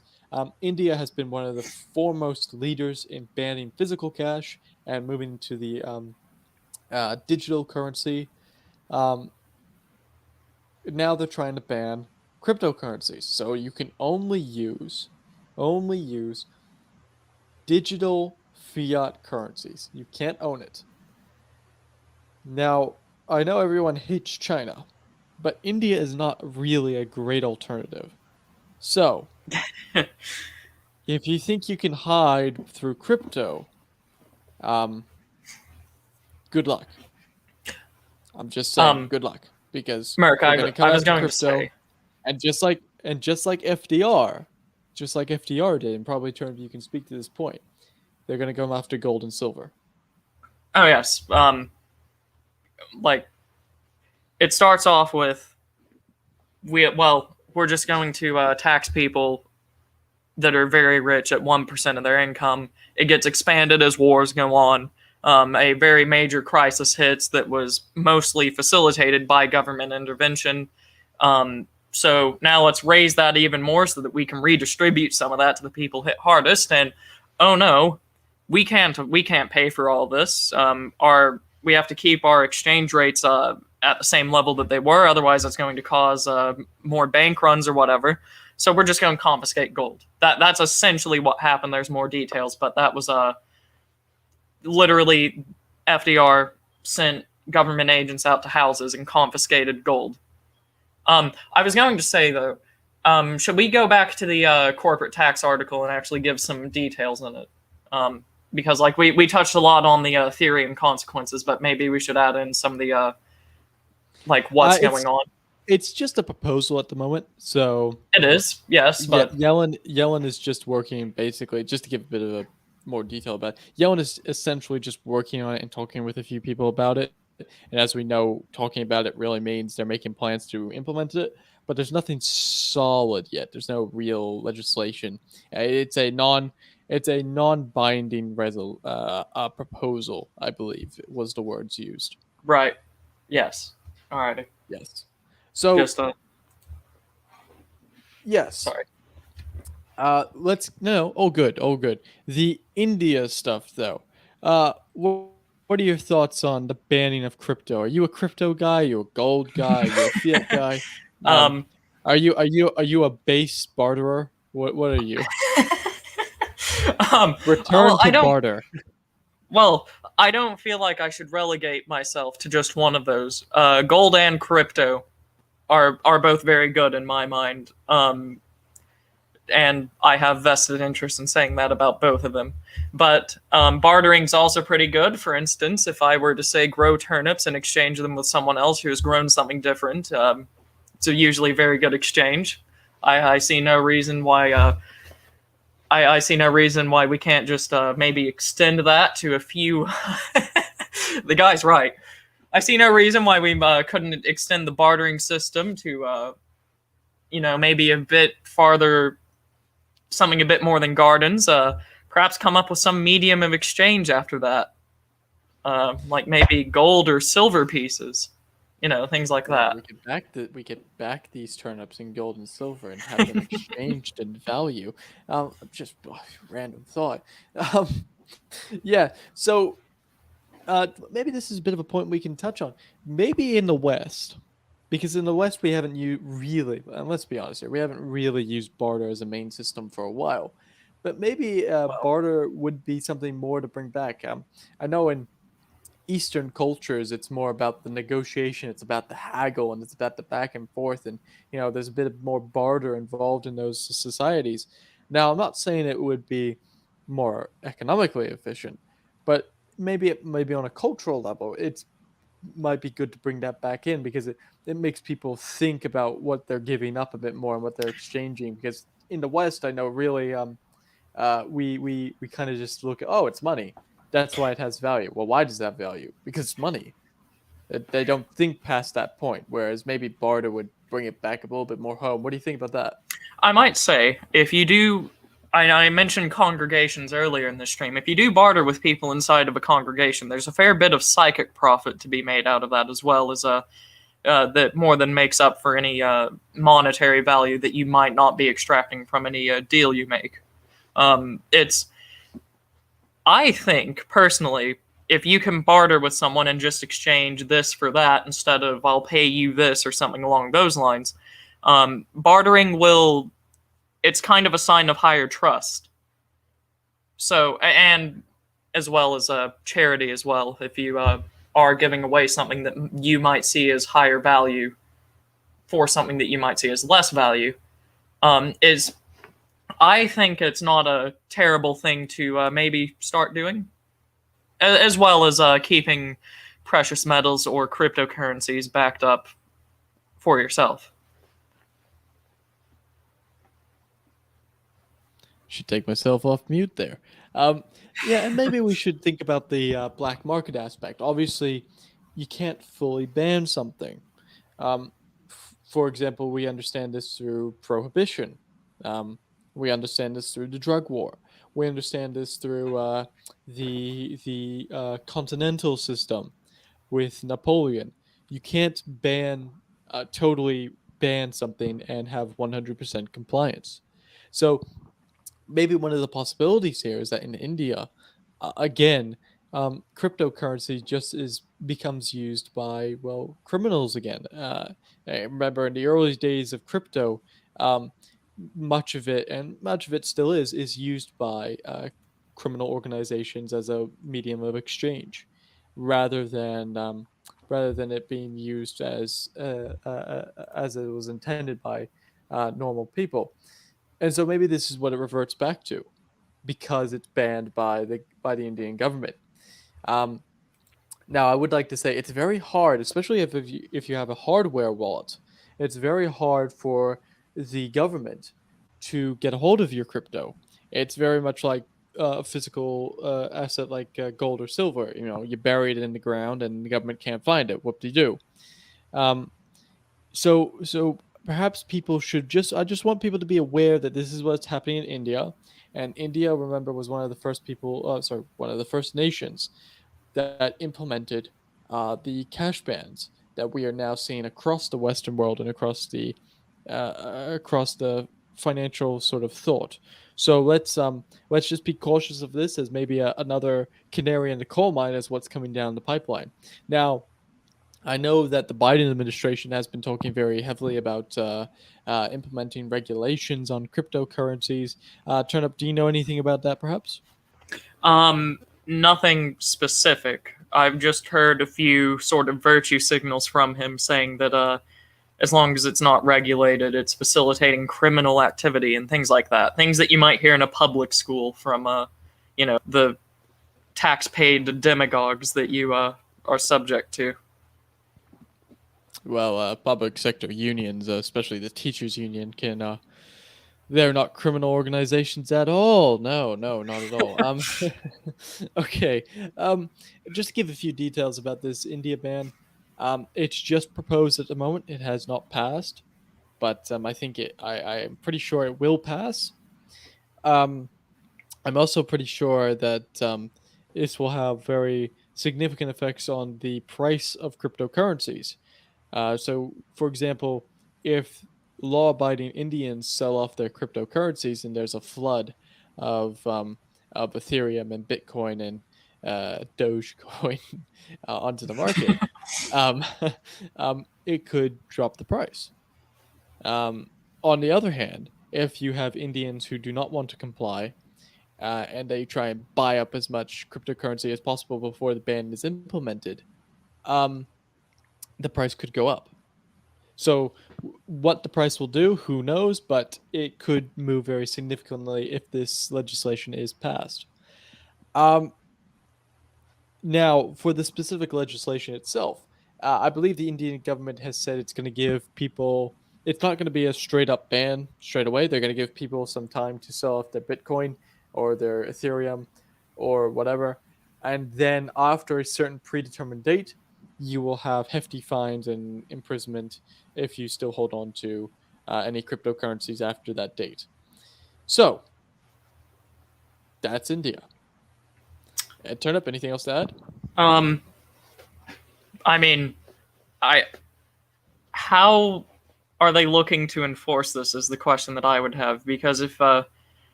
India has been one of the foremost leaders in banning physical cash and moving to the digital currency. Um, Now they're trying to ban cryptocurrencies, so you can only use digital fiat currencies. You can't own it. Now, I know everyone hates China, but India is not really a great alternative. So, if you think you can hide through crypto, um, good luck. I'm just saying, Um, good luck, because Merc, they're gonna I come was after going to crypto. say, And just like FDR, just like FDR did, and probably Turnip, you can speak to this point. They're gonna go after gold and silver. oh yes, like it starts off with we're just going to tax people that are very rich at 1% of their income. It gets expanded as wars go on. A very major crisis hits that was mostly facilitated by government intervention. So now let's raise that even more so that we can redistribute some of that to the people hit hardest. And oh no, we can't pay for all this. We have to keep our exchange rates at the same level that they were. Otherwise, that's going to cause more bank runs or whatever. So we're just going to confiscate gold. That's essentially what happened. There's more details, but that was literally FDR sent government agents out to houses and confiscated gold. I was going to say though, should we go back to the corporate tax article and actually give some details in it? Because like we touched a lot on the theory and consequences, but maybe we should add in some of the like what's It's going on. it's just a proposal at the moment. So It is, yes, yeah, but Yellen is just working, basically, just to give a bit of a more detail about it. Yellen is essentially just working on it and talking with a few people about it. And as we know, talking about it really means they're making plans to implement it, but there's nothing solid yet. There's no real legislation. It's a non-binding proposal, I believe was the words used. right, yes, all right, Yes. So just yes. sorry. Let's no. Oh, good. Oh, good. The India stuff, though. What are your thoughts on the banning of crypto? Are you a crypto guy? Are you a gold guy? Are you a fiat guy? Um, um, are you a base barterer? What are you? Return well, to barter. well, I don't feel like I should relegate myself to just one of those. Gold and crypto are both very good in my mind. And I have vested interest in saying that about both of them. But bartering's also pretty good. For instance, if I were to say grow turnips and exchange them with someone else who has grown something different, it's a usually very good exchange. I see no reason why. I see no reason why we can't just maybe extend that to a few. The guy's right. I see no reason why we couldn't extend the bartering system to, maybe a bit farther something a bit more than gardens. Perhaps come up with some medium of exchange after that, like maybe gold or silver pieces, things like Well, that. we could back these turnips in gold and silver and have them exchanged in value. Just random thought. Um, yeah. So maybe this is a bit of a point we can touch on. Maybe in the West, because in the West we haven't really, and let's be honest here, we haven't really used barter as a main system for a while. But maybe Well, barter would be something more to bring back. I know in Eastern cultures, it's more about the negotiation, it's about the haggle, and it's about the back and forth. And, there's a bit of more barter involved in those societies. Now, I'm not saying it would be more economically efficient, but maybe on a cultural level, it might be good to bring that back in because it makes people think about what they're giving up a bit more and what they're exchanging. Because in the West, I know really we kind of just look at, oh, it's money. That's why it has value. Well, why does that have value? Because it's money. They don't think past that point. Whereas maybe barter would bring it back a little bit more home. What do you think about that? I might say, if you do, I mentioned congregations earlier in this stream. If you do barter with people inside of a congregation, there's a fair bit of psychic profit to be made out of that, as well as that more than makes up for any monetary value that you might not be extracting from any deal you make. It's I think personally, if you can barter with someone and just exchange this for that instead of I'll pay you this or something along those lines, bartering will. It's kind of a sign of higher trust. So, and as well as a charity as well, if you are giving away something that you might see as higher value for something that you might see as less value, is I think it's not a terrible thing to maybe start doing, as well as keeping precious metals or cryptocurrencies backed up for yourself. Should take myself off mute there. Um, yeah, and maybe we should think about the black market aspect. Obviously, you can't fully ban something. For example, we understand this through prohibition. We understand this through the drug war. We understand this through the continental system with Napoleon. You can't totally ban something and have 100% compliance. So maybe one of the possibilities here is that in India, again, cryptocurrency just becomes used by, well, criminals again. I remember in the early days of crypto, um, much of it still is used by criminal organizations as a medium of exchange, rather than um, rather than it being used as it was intended by normal people. And so maybe this is what it reverts back to, because it's banned by the Indian government. Um, Now, I would like to say it's very hard, especially if you have a hardware wallet. It's very hard for the government to get a hold of your crypto. It's very much like a physical asset like gold or silver. You bury it in the ground and the government can't find it. Whoop de doo. Um, so perhaps people should I just want people to be aware that this is what's happening in India. And India, remember, was one of the first one of the first nations that implemented the cash bans that we are now seeing across the Western world and across the financial sort of thought. So let's just be cautious of this as maybe another canary in the coal mine as what's coming down the pipeline. Now, I know that the Biden administration has been talking very heavily about implementing regulations on cryptocurrencies. Turnip, do you know anything about that, perhaps? Nothing specific. I've just heard a few sort of virtue signals from him saying that as long as it's not regulated, it's facilitating criminal activity and things like that. Things that you might hear in a public school from the tax-paid demagogues that you are subject to. Well, public sector unions, especially the teachers' union, they're not criminal organizations at all. No, no, not at all. Okay. Just to give a few details about this India ban. It's just proposed at the moment. It has not passed, but I think I'm pretty sure it will pass. Um, I'm also pretty sure that this will have very significant effects on the price of cryptocurrencies. So, for example, if law abiding Indians sell off their cryptocurrencies and there's a flood of, um, of Ethereum and Bitcoin and Dogecoin onto the market, um, it could drop the price. Um, on the other hand, if you have Indians who do not want to comply and they try and buy up as much cryptocurrency as possible before the ban is implemented, um, the price could go up. So, what the price will do, who knows, but it could move very significantly if this legislation is passed. Um, Now, for the specific legislation itself, I believe the Indian government has said it's going to give people, it's not going to be a straight up ban straight away. They're going to give people some time to sell off their Bitcoin or their Ethereum or whatever. And then after a certain predetermined date, you will have hefty fines and imprisonment if you still hold on to any cryptocurrencies after that date. So, that's India. Turnip, anything else to add? Um, I mean, I how are they looking to enforce this is the question that I would have, because if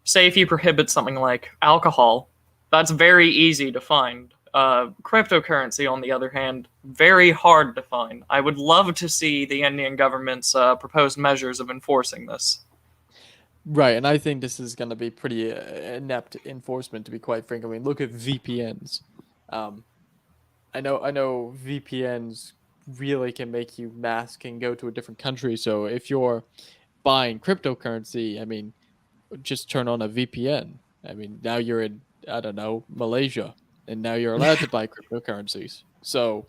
say if you prohibit something like alcohol, that's very easy to find. Cryptocurrency, on the other hand, very hard to find. I would love to see the Indian government's proposed measures of enforcing this. Right, and I think this is going to be pretty inept enforcement, to be quite frank. I mean, look at VPNs. Um, I know VPNs really can make you mask and go to a different country. So if you're buying cryptocurrency, I mean, just turn on a VPN. I mean, now you're in, I don't know, Malaysia, and now you're allowed to buy cryptocurrencies. So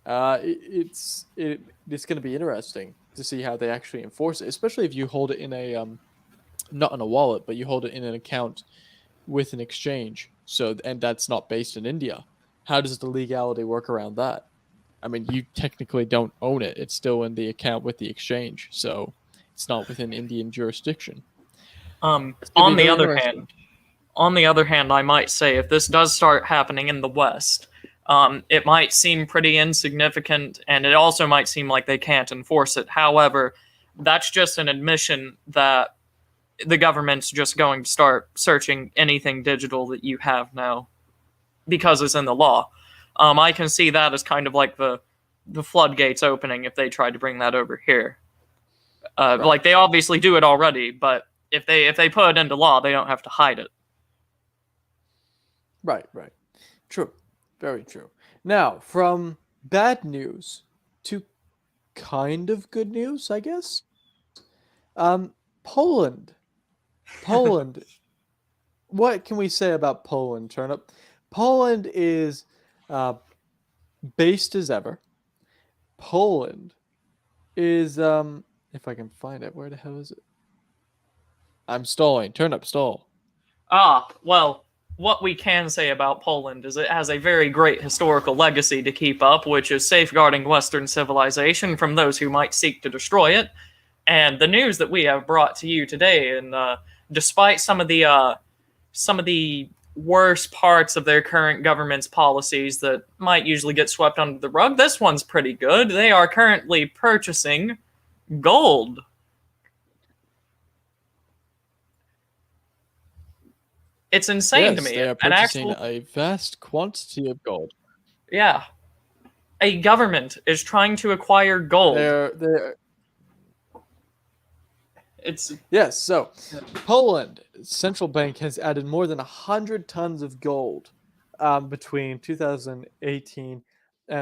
it's going to be interesting to see how they actually enforce it, especially if you hold it in a not in a wallet, but you hold it in an account with an exchange. So, and that's not based in India. How does the legality work around that? I mean, you technically don't own it. It's still in the account with the exchange. So it's not within Indian jurisdiction. It's going to be On the very other interesting. hand, I might say if this does start happening in the West, it might seem pretty insignificant, and it also might seem like they can't enforce it. However, that's just an admission that the government's just going to start searching anything digital that you have now because it's in the law. I can see that as kind of like the floodgates opening if they tried to bring that over here. Right. Like they obviously do it already, but if they put it into law, they don't have to hide it. Right. Right. True. Very true. Now, from bad news to kind of good news, I guess. Poland. Poland. What can we say about Poland, Turnip? Poland is uh, based as ever. Poland is if I can find it, where the hell is it? I'm stalling. Turnip stall. Well, what we can say about Poland is it has a very great historical legacy to keep up, which is safeguarding Western civilization from those who might seek to destroy it. And the news that we have brought to you today, and despite some of the worst parts of their current government's policies that might usually get swept under the rug, this one's pretty good. They are currently purchasing gold. It's insane to Yes, me. they are An purchasing actual, a vast quantity of gold. yeah, a government is trying to acquire gold. They're It's yes. So, Poland central bank has added more than 100 tons of gold between 2018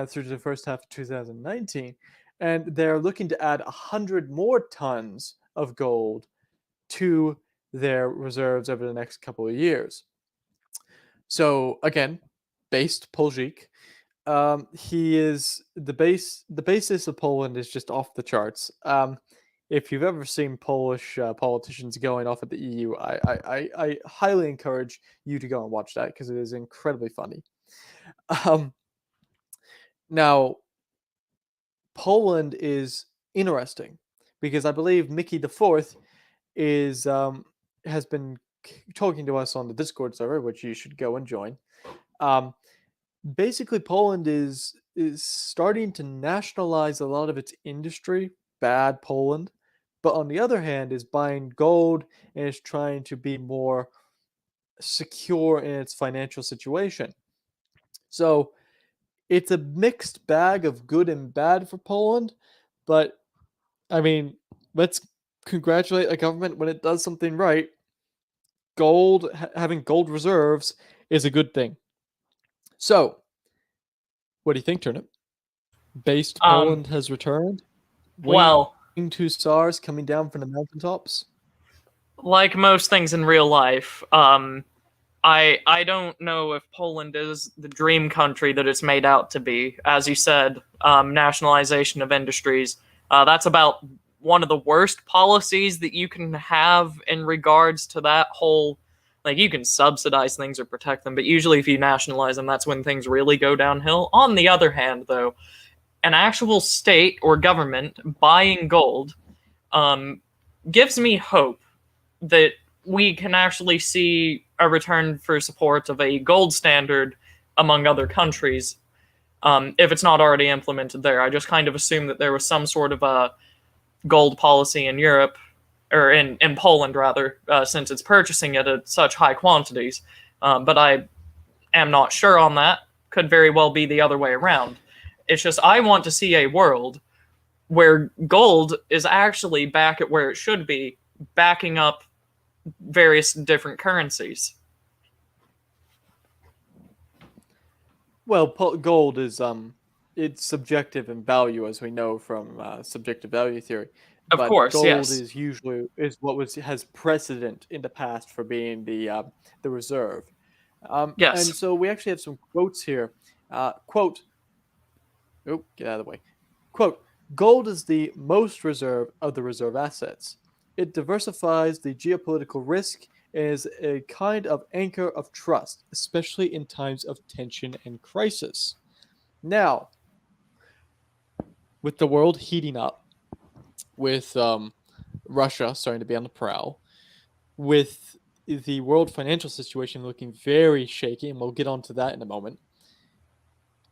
through the first half of 2019, and they're looking to add 100 more tons of gold to their reserves over the next couple of years. So again, based Poljik, he is the base. The basis of Poland is just off the charts. If you've ever seen Polish politicians going off at the EU, I highly encourage you to go and watch that because it is incredibly funny. Um, Now, Poland is interesting because I believe Mickey the Fourth is has been talking to us on the Discord server, which you should go and join. Um, Basically, Poland is starting to nationalize a lot of its industry. Bad Poland, but on the other hand, is buying gold and is trying to be more secure in its financial situation. So it's a mixed bag of good and bad for Poland, but I mean, let's congratulate a government when it does something right. Having gold reserves is a good thing. So, what do you think, Turnip? Based Um, Poland has returned. Winged well, hussars coming down from the mountaintops. like most things in real life, I don't know if Poland is the dream country that it's made out to be. As you said, nationalization of industries. That's about one of the worst policies that you can have in regards to that whole. Like, you can subsidize things or protect them, but usually if you nationalize them, that's when things really go downhill. On the other hand, though, an actual state or government buying gold um, gives me hope that we can actually see a return for support of a gold standard among other countries, if it's not already implemented there. I just kind of assumed that there was some sort of a gold policy in Europe, or in Poland rather, since it's purchasing it at such high quantities. But I am not sure on that. Could very well be the other way around. It's just I want to see a world where gold is actually back at where it should be, backing up various different currencies. Well, gold is it's subjective in value, as we know from subjective value theory. Of But course, gold yes. is usually is what was has precedent in the past for being the reserve. And Yes. so we actually have some quotes here. Quote, oh, get out of the way. Quote, gold is the most reserve of the reserve assets. It diversifies the geopolitical risk and is a kind of anchor of trust, especially in times of tension and crisis. Now, with the world heating up, with Russia starting to be on the prowl, with the world financial situation looking very shaky, and we'll get onto that in a moment,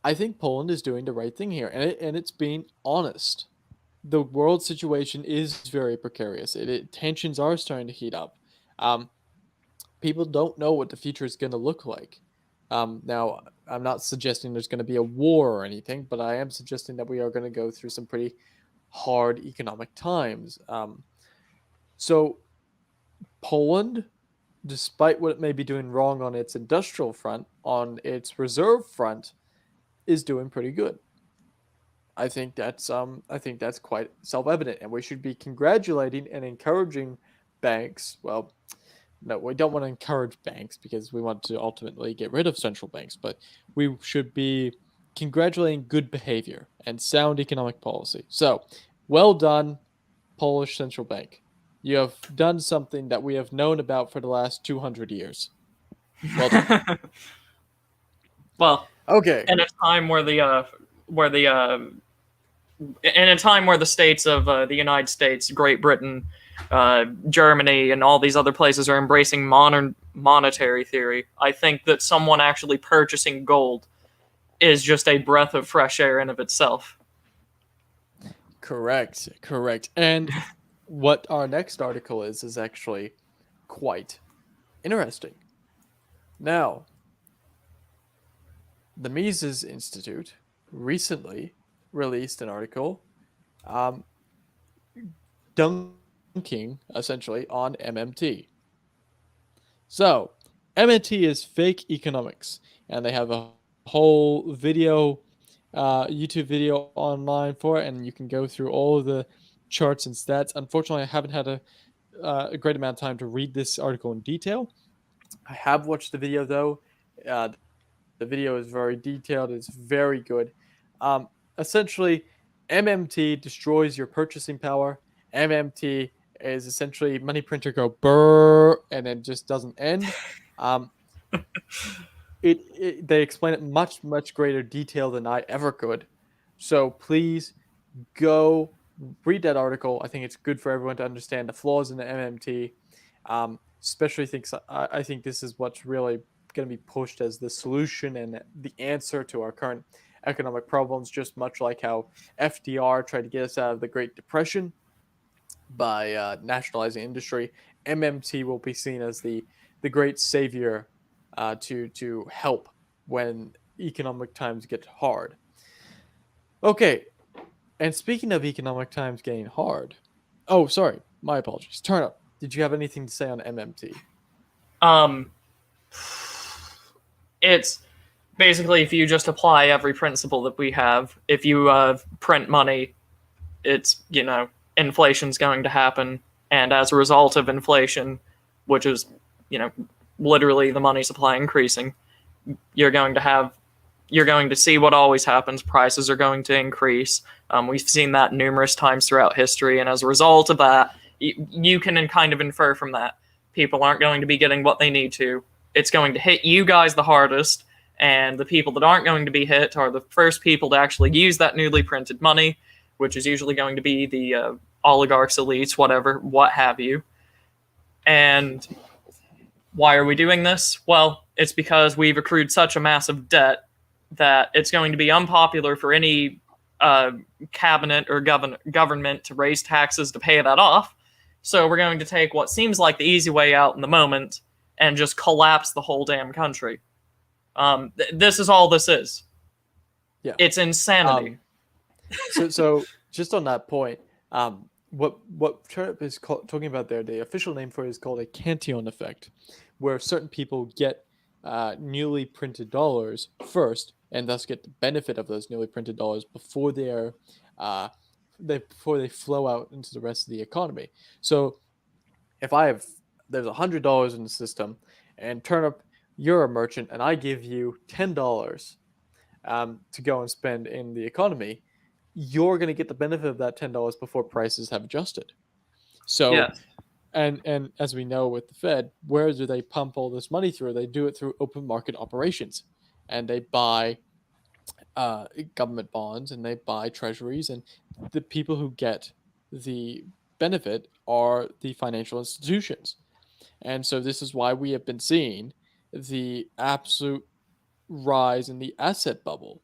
I think Poland is doing the right thing here, and it's being honest. The world situation is very precarious. Tensions are starting to heat up. Um, People don't know what the future is going to look like. Now, I'm not suggesting there's going to be a war or anything, but I am suggesting that we are going to go through some pretty hard economic times. So, Poland, despite what it may be doing wrong on its industrial front, on its reserve front, is doing pretty good. I think that's quite self-evident, and we should be congratulating and encouraging banks. Well, no, we don't want to encourage banks because we want to ultimately get rid of central banks, but we should be congratulating good behavior and sound economic policy. So, well done, Polish central bank. You have done something that we have known about for the last 200 years. Well done. Well, Okay. in a time where the in a time where the states of the United States, Great Britain, Germany, and all these other places are embracing modern monetary theory, I think that someone actually purchasing gold is just a breath of fresh air in of itself. Correct. Correct. And what our next article is actually quite interesting. Now, the Mises Institute recently released an article um, dunking essentially on MMT. So, MMT is fake economics, and they have a whole YouTube video online for it, and you can go through all of the charts and stats. Unfortunately, I haven't had a great amount of time to read this article in detail. I have watched the video though. The video is very detailed. It's very good. Um, Essentially, MMT destroys your purchasing power. MMT is essentially money printer go burr and then just doesn't end. Um, they explain it much greater detail than I ever could. So please go read that article. I think it's good for everyone to understand the flaws in the MMT. especially thinks I think this is what's really going to be pushed as the solution and the answer to our current economic problems, just much like how FDR tried to get us out of the Great Depression by nationalizing industry. MMT will be seen as the great savior to help when economic times get hard. Okay, and speaking of economic times getting hard, oh sorry, my apologies. Turnip, did you have anything to say on MMT? Um, it's basically if you just apply every principle that we have, if you print money, it's, inflation's going to happen. And as a result of inflation, which is, you know, literally the money supply increasing, you're going to have you're going to see what always happens. Prices are going to increase. We've seen that numerous times throughout history, and as a result of that, you can kind of infer from that people aren't going to be getting what they need to. It's going to hit you guys the hardest, and the people that aren't going to be hit are the first people to actually use that newly printed money, which is usually going to be the oligarchs, elites, whatever, what have you. And why are we doing this? Well, it's because we've accrued such a massive debt that it's going to be unpopular for any cabinet or government to raise taxes to pay that off. So we're going to take what seems like the easy way out in the moment and just collapse the whole damn country. This is all this is. Yeah, it's insanity. So just on that point, what Turnip is talking about there, the official name for it is called a Cantillon effect, where certain people get newly printed dollars first, and thus get the benefit of those newly printed dollars before before they flow out into the rest of the economy. So if there's $100 in the system, and Turnip, you're a merchant, and I give you $10 to go and spend in the economy, you're going to get the benefit of that $10 before prices have adjusted. So, Yeah. and as we know with the Fed, where do they pump all this money through? They do it through open market operations, and they buy government bonds and they buy treasuries, and the people who get the benefit are the financial institutions. And so this is why we have been seeing the absolute rise in the asset bubble.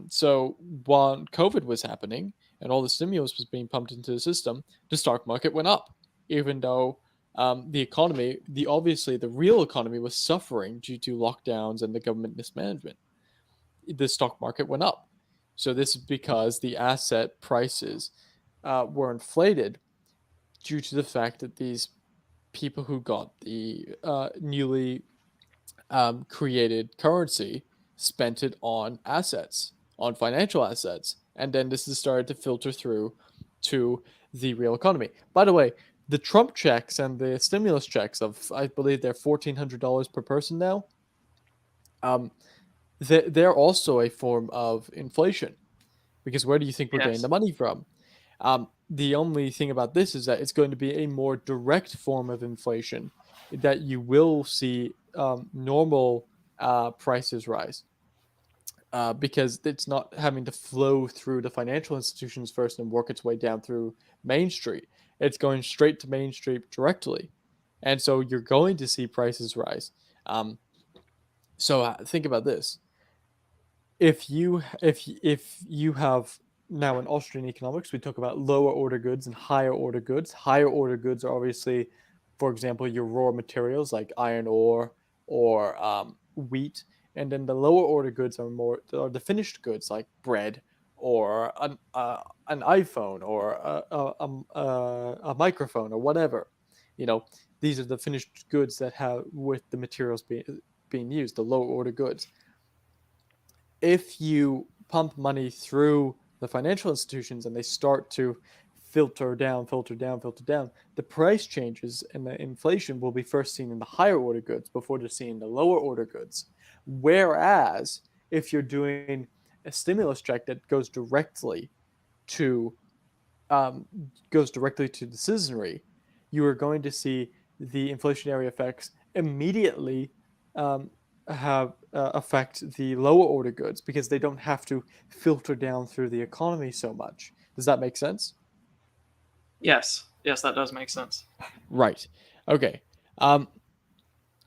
So while COVID was happening and all the stimulus was being pumped into the system, the stock market went up, even though the economy, obviously the real economy, was suffering due to lockdowns and the government mismanagement. The stock market went up. So this is because the asset prices were inflated due to the fact that these people who got the newly created currency spent it on assets, on financial assets, and then this has started to filter through to the real economy. By the way, the Trump checks and the stimulus checks of, I believe they're $1,400 per person now. They're also a form of inflation, because where do you think we're getting Yes. the money from? The only thing about this is that it's going to be a more direct form of inflation, that you will see normal prices rise, because it's not having to flow through the financial institutions first and work its way down through Main Street. It's going straight to Main Street directly. And so you're going to see prices rise. So think about this. If you have now in Austrian economics, we talk about lower order goods and higher order goods. Higher order goods are obviously, for example, your raw materials like iron ore or wheat, and then the lower order goods are the finished goods like bread or an iPhone or a microphone or whatever. You know, these are the finished goods that have with the materials being used, the lower order goods. If you pump money through the financial institutions and they start to filter down, filter down, filter down, the price changes and the inflation will be first seen in the higher order goods before they're seen in the lower order goods. Whereas if you're doing a stimulus check that to goes directly to the citizenry, you are going to see the inflationary effects immediately um, have affect the lower order goods, because they don't have to filter down through the economy so much. Does that make sense? Yes. Yes, that does make sense. Right. Okay. Um,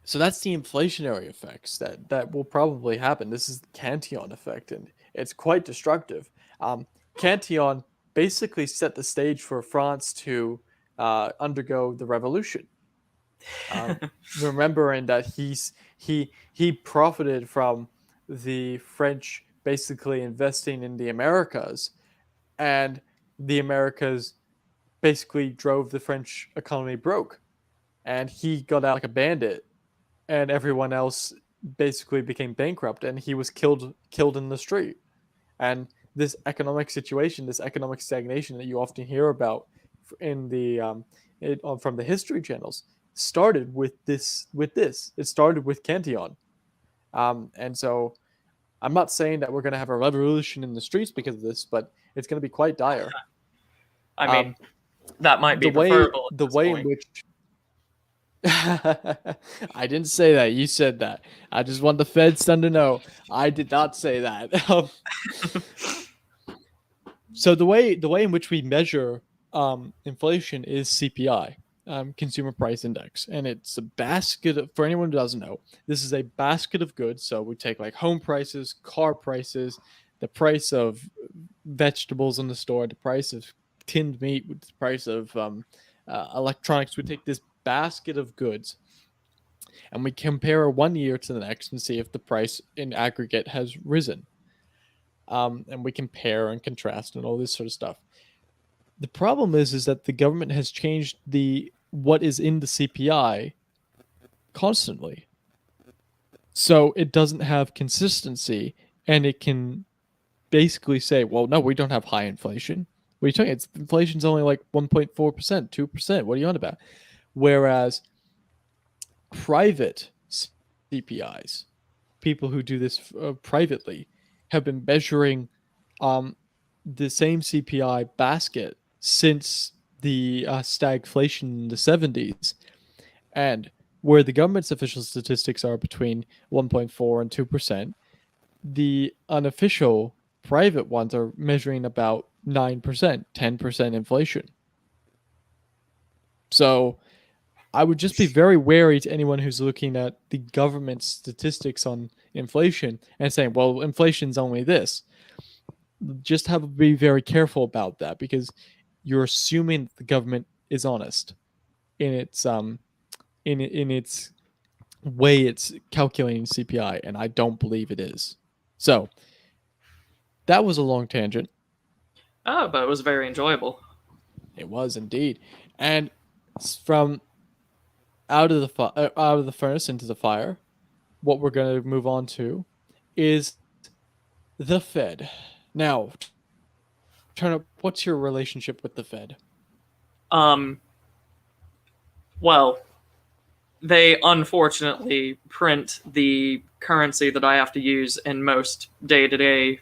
so that's the inflationary effects that will probably happen. This is the Cantillon effect, and it's quite destructive. Cantillon basically set the stage for France to undergo the revolution. Um, Remembering that he profited from the French basically investing in the Americas, and the Americas basically drove the French economy broke, and he got out like a bandit, and everyone else basically became bankrupt, and he was killed in the street. And this economic situation, this economic stagnation that you often hear about in the from the history channels, started with this. It started with Cantillon, and so I'm not saying that we're going to have a revolution in the streets because of this, but it's going to be quite dire. I Um, mean, that might the be way preferable at the this way in point. which I didn't say that. You said that. I just want the Feds to know. I did not say that. So the way in which we measure inflation is CPI, Consumer Price Index, and it's a basket of, for anyone who doesn't know, this is a basket of goods. So we take like home prices, car prices, the price of vegetables in the store, the price of tinned meat, the price of electronics. We take this basket of goods and we compare one year to the next and see if the price in aggregate has risen. And we compare and contrast and all this sort of stuff. The problem is that the government has changed the what is in the CPI constantly, so it doesn't have consistency, and it can basically say, "Well, no, we don't have high inflation. What are you talking? It's inflation's only like 1.4%, 2%. What are you on about?" Whereas private CPIs, people who do this privately, have been measuring um, the same CPI basket since the stagflation in the 70s, and where the government's official statistics are between 1.4 and 2%, the unofficial private ones are measuring about 9%, 10% inflation. So I would just be very wary to anyone who's looking at the government statistics on inflation and saying, well, inflation's only this. Just have to be very careful about that, because you're assuming that the government is honest in its way it's calculating CPI, and I don't believe it is. So that was a long tangent. Oh, but it was very enjoyable. It was indeed, and from out of the furnace into the fire, what we're going to move on to is the Fed. Now, Turnip, what's your relationship with the Fed? Um, well, they unfortunately print the currency that I have to use in most day-to-day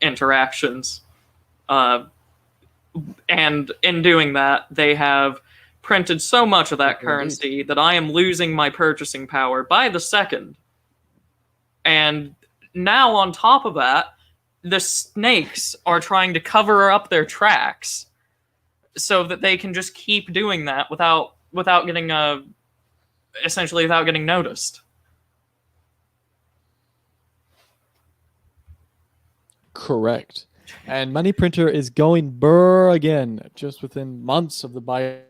interactions. Uh, and in doing that, they have printed so much of that Indeed. currency that I am losing my purchasing power by the second. And now, on top of that, the snakes are trying to cover up their tracks so that they can just keep doing that without getting essentially without getting noticed. Correct. And money printer is going burr again just within months of the Biden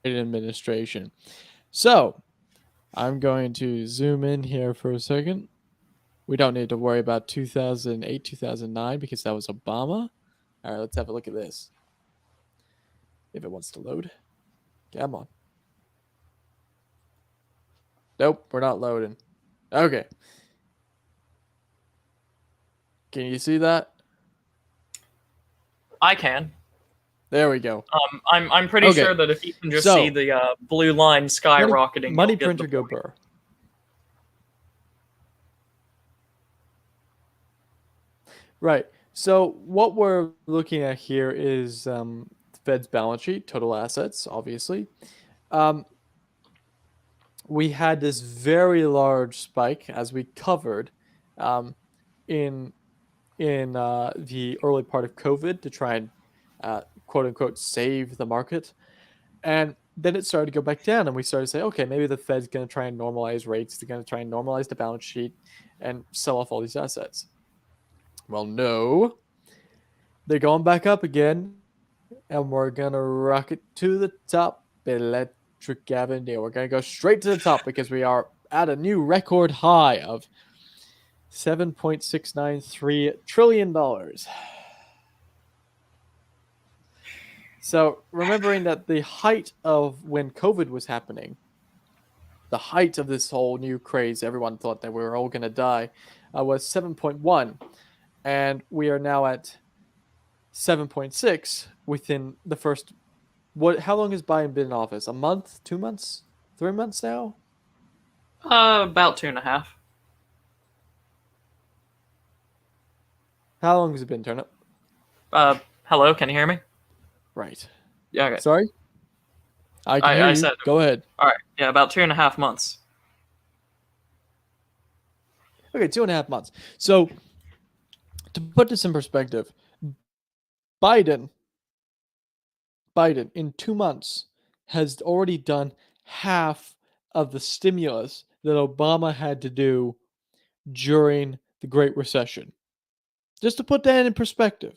administration. So I'm going to zoom in here for a second. We don't need to worry about 2008, 2009 because that was Obama. All right, let's have a look at this. If it wants to load. Come on. Nope, we're not loading. Okay. Can you see that? I can. There we go. I'm pretty Okay. sure that if you can just So, see the blue line skyrocketing, money you'll get printer the go point. burr. Right. So what we're looking at here is the Fed's balance sheet, total assets, obviously. Um, we had this very large spike, as we covered, um, in the early part of COVID to try and quote unquote save the market, and then it started to go back down, and we started to say, okay, maybe the Fed's going to try and normalize rates. They're going to try and normalize the balance sheet and sell off all these assets. Well, no, they're going back up again, and we're going to rocket to the top. Electric Avenue. We're going to go straight to the top because we are at a new record high of $7.693 trillion. So, remembering that the height of when COVID was happening, the height of this whole new craze, everyone thought that we were all going to die, was 7.1. And we are now at 7.6 within the first. How long has Biden been in office? A month? 2 months? 3 months now? About 2.5. How long has it been, Turnip? Hello, can you hear me? Right. Yeah, okay. Sorry? I can hear you. Said, go ahead. All right, yeah, about 2.5 months. Okay, 2.5 months. So, to put this in perspective, Biden in 2 months has already done half of the stimulus that Obama had to do during the Great Recession. Just to put that in perspective.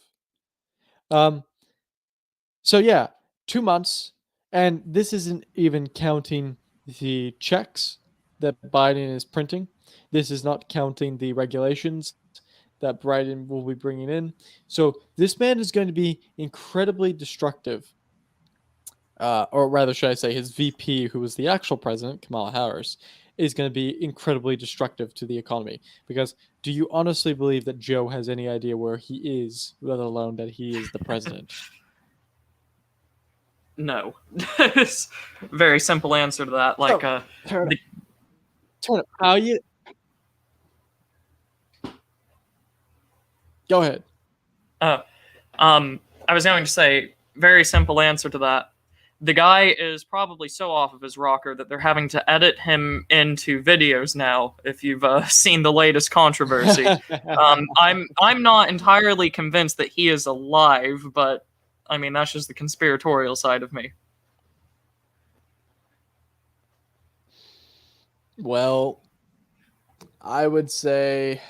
So yeah, 2 months, and this isn't even counting the checks that Biden is printing. This is not counting the regulations that Biden will be bringing in. So this man is going to be incredibly destructive. Or rather, should I say, his VP, who was the actual president, Kamala Harris, is going to be incredibly destructive to the economy. Because do you honestly believe that Joe has any idea where he is, let alone that he is the president? No. Very simple answer to that. Like, Turn up. How you? Go ahead. I was going to say, very simple answer to that. The guy is probably so off of his rocker that they're having to edit him into videos now. If you've seen the latest controversy, I'm not entirely convinced that he is alive, but I mean that's just the conspiratorial side of me. Well, I would say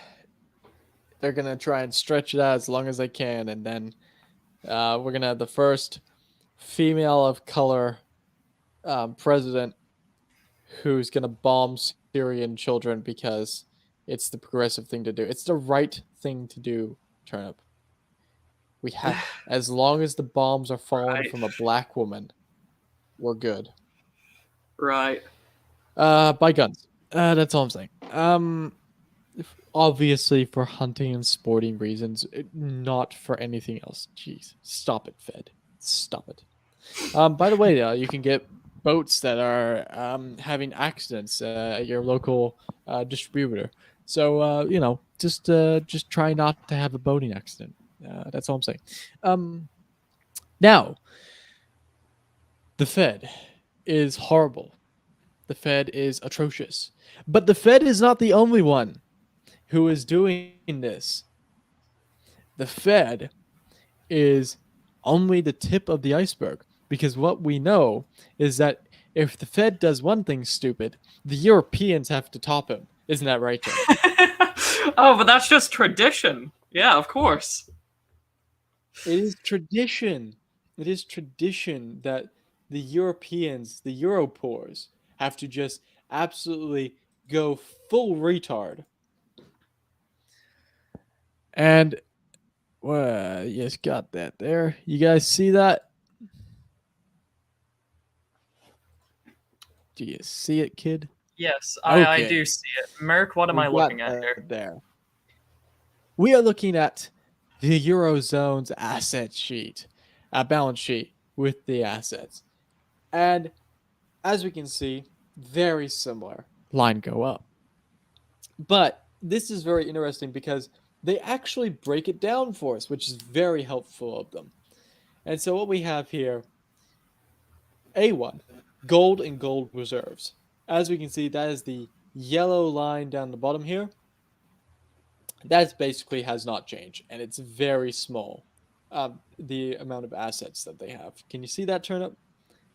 they're gonna try and stretch it out as long as they can, and then we're gonna have the first female of color president who's gonna bomb Syrian children because it's the progressive thing to do. It's the right thing to do, Turnip. We have, as long as the bombs are falling from a black woman, we're good. Right. By guns. That's all I'm saying. Obviously for hunting and sporting reasons, not for anything else. Jeez, stop it, Fed. Stop it. By the way, you can get boats that are having accidents at your local distributor. So just try not to have a boating accident. That's all I'm saying. Now, the Fed is horrible. The Fed is atrocious. But the Fed is not the only one who is doing this. The Fed is only the tip of the iceberg, because what we know is that if the Fed does one thing stupid, the Europeans have to top him. Isn't that right, Tim? Oh, but that's just tradition. Yeah, of course. It is tradition. It is tradition that the Europeans, the Europores, have to just absolutely go full retard. And well, yes, got that there. You guys see that? Do you see it, kid? Yes, Okay. I do see it. Merc, what am I looking at here? There. We are looking at the Eurozone's asset sheet, balance sheet with the assets. And as we can see, very similar. Line go up. But this is very interesting because they actually break it down for us, which is very helpful of them. And so what we have here, A1, gold and gold reserves. As we can see, that is the yellow line down the bottom here. That basically has not changed, and it's very small, the amount of assets that they have. Can you see that, Turnip?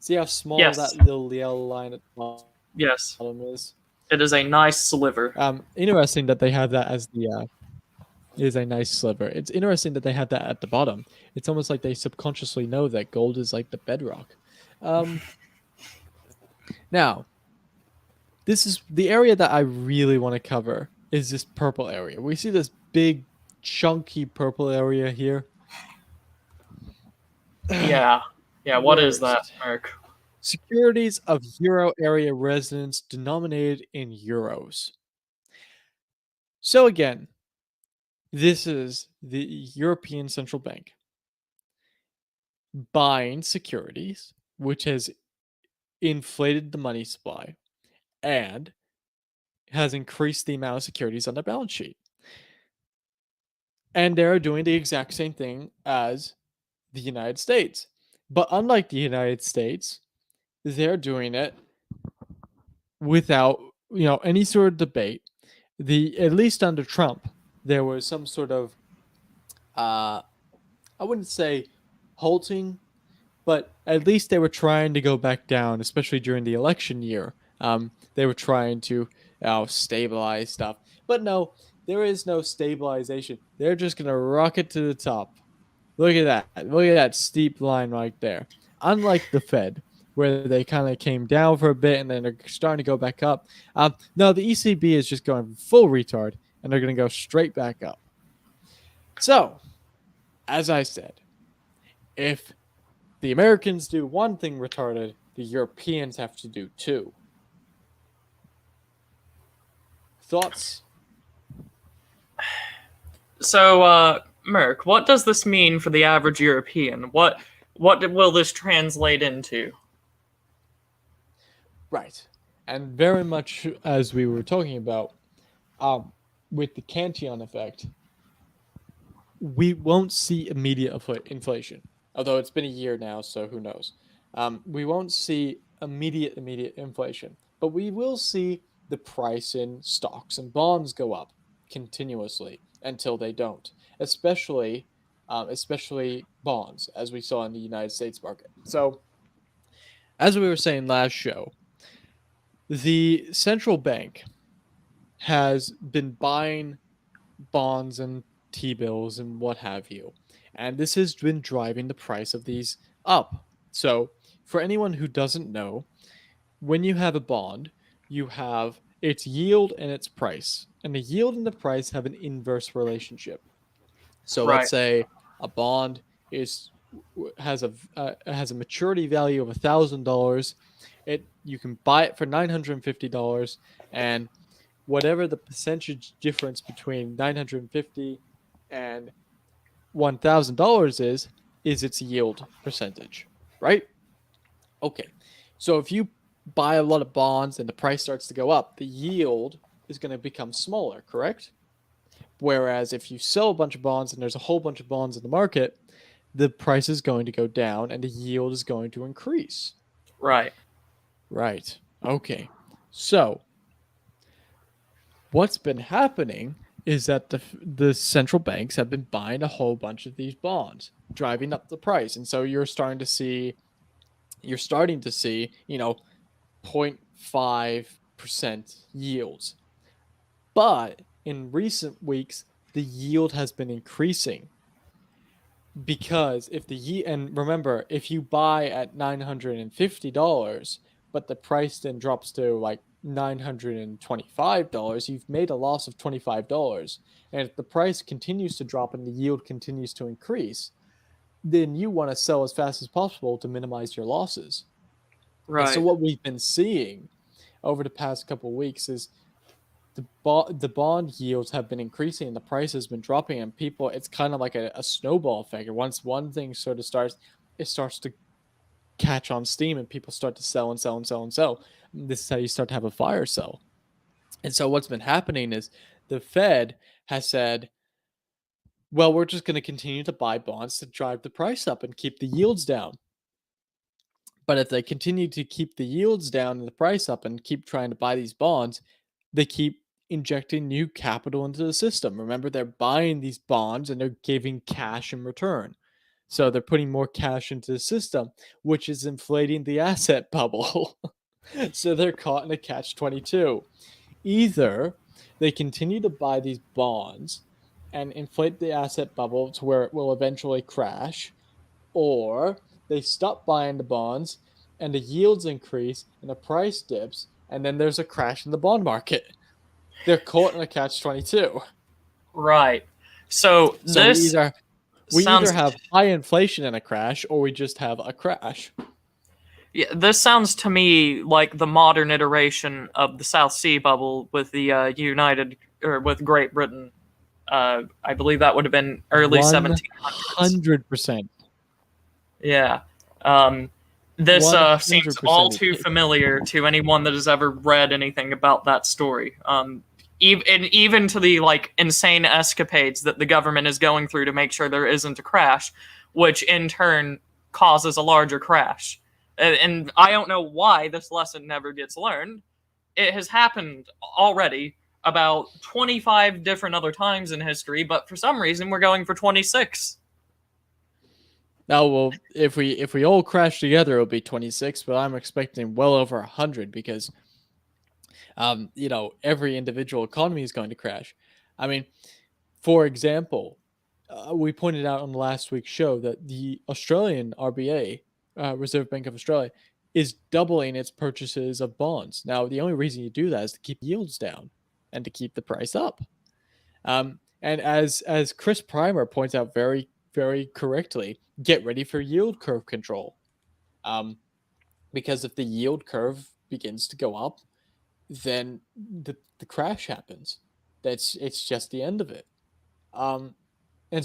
See how small Yes, that little yellow line at the yes. bottom is? It is a nice sliver. Interesting that they have that as the is a nice sliver. It's interesting that they have that at the bottom. It's almost like they subconsciously know that gold is like the bedrock. Um, Now, this is the area that I really want to cover is this purple area. We see this big, chunky purple area here. Yeah. Yeah, what is that, Worst. Merc? Securities of Euro area residents denominated in euros. So again, this is the European Central Bank buying securities, which has inflated the money supply and has increased the amount of securities on their balance sheet. And they're doing the exact same thing as the United States. But unlike the United States, they're doing it without, any sort of debate. At least under Trump, there was some sort of I wouldn't say halting, but at least they were trying to go back down, especially during the election year. They were trying to stabilize stuff. But no, there is no stabilization. They're just going to rocket to the top. Look at that. Look at that steep line right there. Unlike the Fed, where they kind of came down for a bit and then they're starting to go back up. No, the ECB is just going full retard and they're going to go straight back up. So, as I said, if the Americans do one thing retarded, the Europeans have to do two. Thoughts? So, Merc, what does this mean for the average European? What will this translate into? Right. And very much as we were talking about, with the Cantillon effect, we won't see immediate inflation. Although it's been a year now, so who knows? We won't see immediate inflation, but we will see the price in stocks and bonds go up continuously until they don't. Especially bonds, as we saw in the United States market. So, as we were saying last show, the central bank has been buying bonds and T bills and what have you. And this has been driving the price of these up. So, for anyone who doesn't know, when you have a bond, you have its yield and its price. And the yield and the price have an inverse relationship. So, let's Right. say a bond is has a maturity value of $1,000. You can buy it for $950, and whatever the percentage difference between 950 and $1,000 is its yield percentage, right? Okay. So if you buy a lot of bonds and the price starts to go up, the yield is going to become smaller, correct? Whereas if you sell a bunch of bonds and there's a whole bunch of bonds in the market, the price is going to go down and the yield is going to increase. Right. Right. Okay. So what's been happening is that the central banks have been buying a whole bunch of these bonds, driving up the price, and so you're starting to see 0.5% yields. But in recent weeks, the yield has been increasing because if and remember, if you buy at $950, but the price then drops to like $925, you've made a loss of $25. And if the price continues to drop and the yield continues to increase, then you want to sell as fast as possible to minimize your losses. And so Right. what we've been seeing over the past couple of weeks is the bond yields have been increasing and the price has been dropping, and people, it's kind of like a snowball effect. Once one thing sort of starts, it starts to catch on steam and people start to sell and sell and sell and sell. This is how you start to have a fire sale. And so what's been happening is the Fed has said, well, we're just going to continue to buy bonds to drive the price up and keep the yields down. But if they continue to keep the yields down and the price up and keep trying to buy these bonds, they keep injecting new capital into the system. Remember, they're buying these bonds and they're giving cash in return. So they're putting more cash into the system, which is inflating the asset bubble. So they're caught in a catch-22. Either they continue to buy these bonds and inflate the asset bubble to where it will eventually crash, or they stop buying the bonds and the yields increase and the price dips, and then there's a crash in the bond market. They're caught in a catch-22. Right. So So we this either sounds have high inflation and a crash, or we just have a crash. Yeah, this sounds to me like the modern iteration of the South Sea bubble with the United or with Great Britain. I believe that would have been early 1700s. 100%. Yeah. Um, this seems all 100%. too familiar to anyone that has ever read anything about that story. Even to the like insane escapades that the government is going through to make sure there isn't a crash, which in turn causes a larger crash. And I don't know why this lesson never gets learned. It has happened already about 25 different other times in history, but for some reason we're going for 26. Now, well, if we all crash together, it'll be 26, but I'm expecting well over 100 because, every individual economy is going to crash. I mean, for example, we pointed out on last week's show that the Australian RBA, Reserve Bank of Australia, is doubling its purchases of bonds. Now, the only reason you do that is to keep yields down and to keep the price up. And as Chris Primer points out very, very correctly, get ready for yield curve control. Because if the yield curve begins to go up, then the crash happens. It's just the end of it. And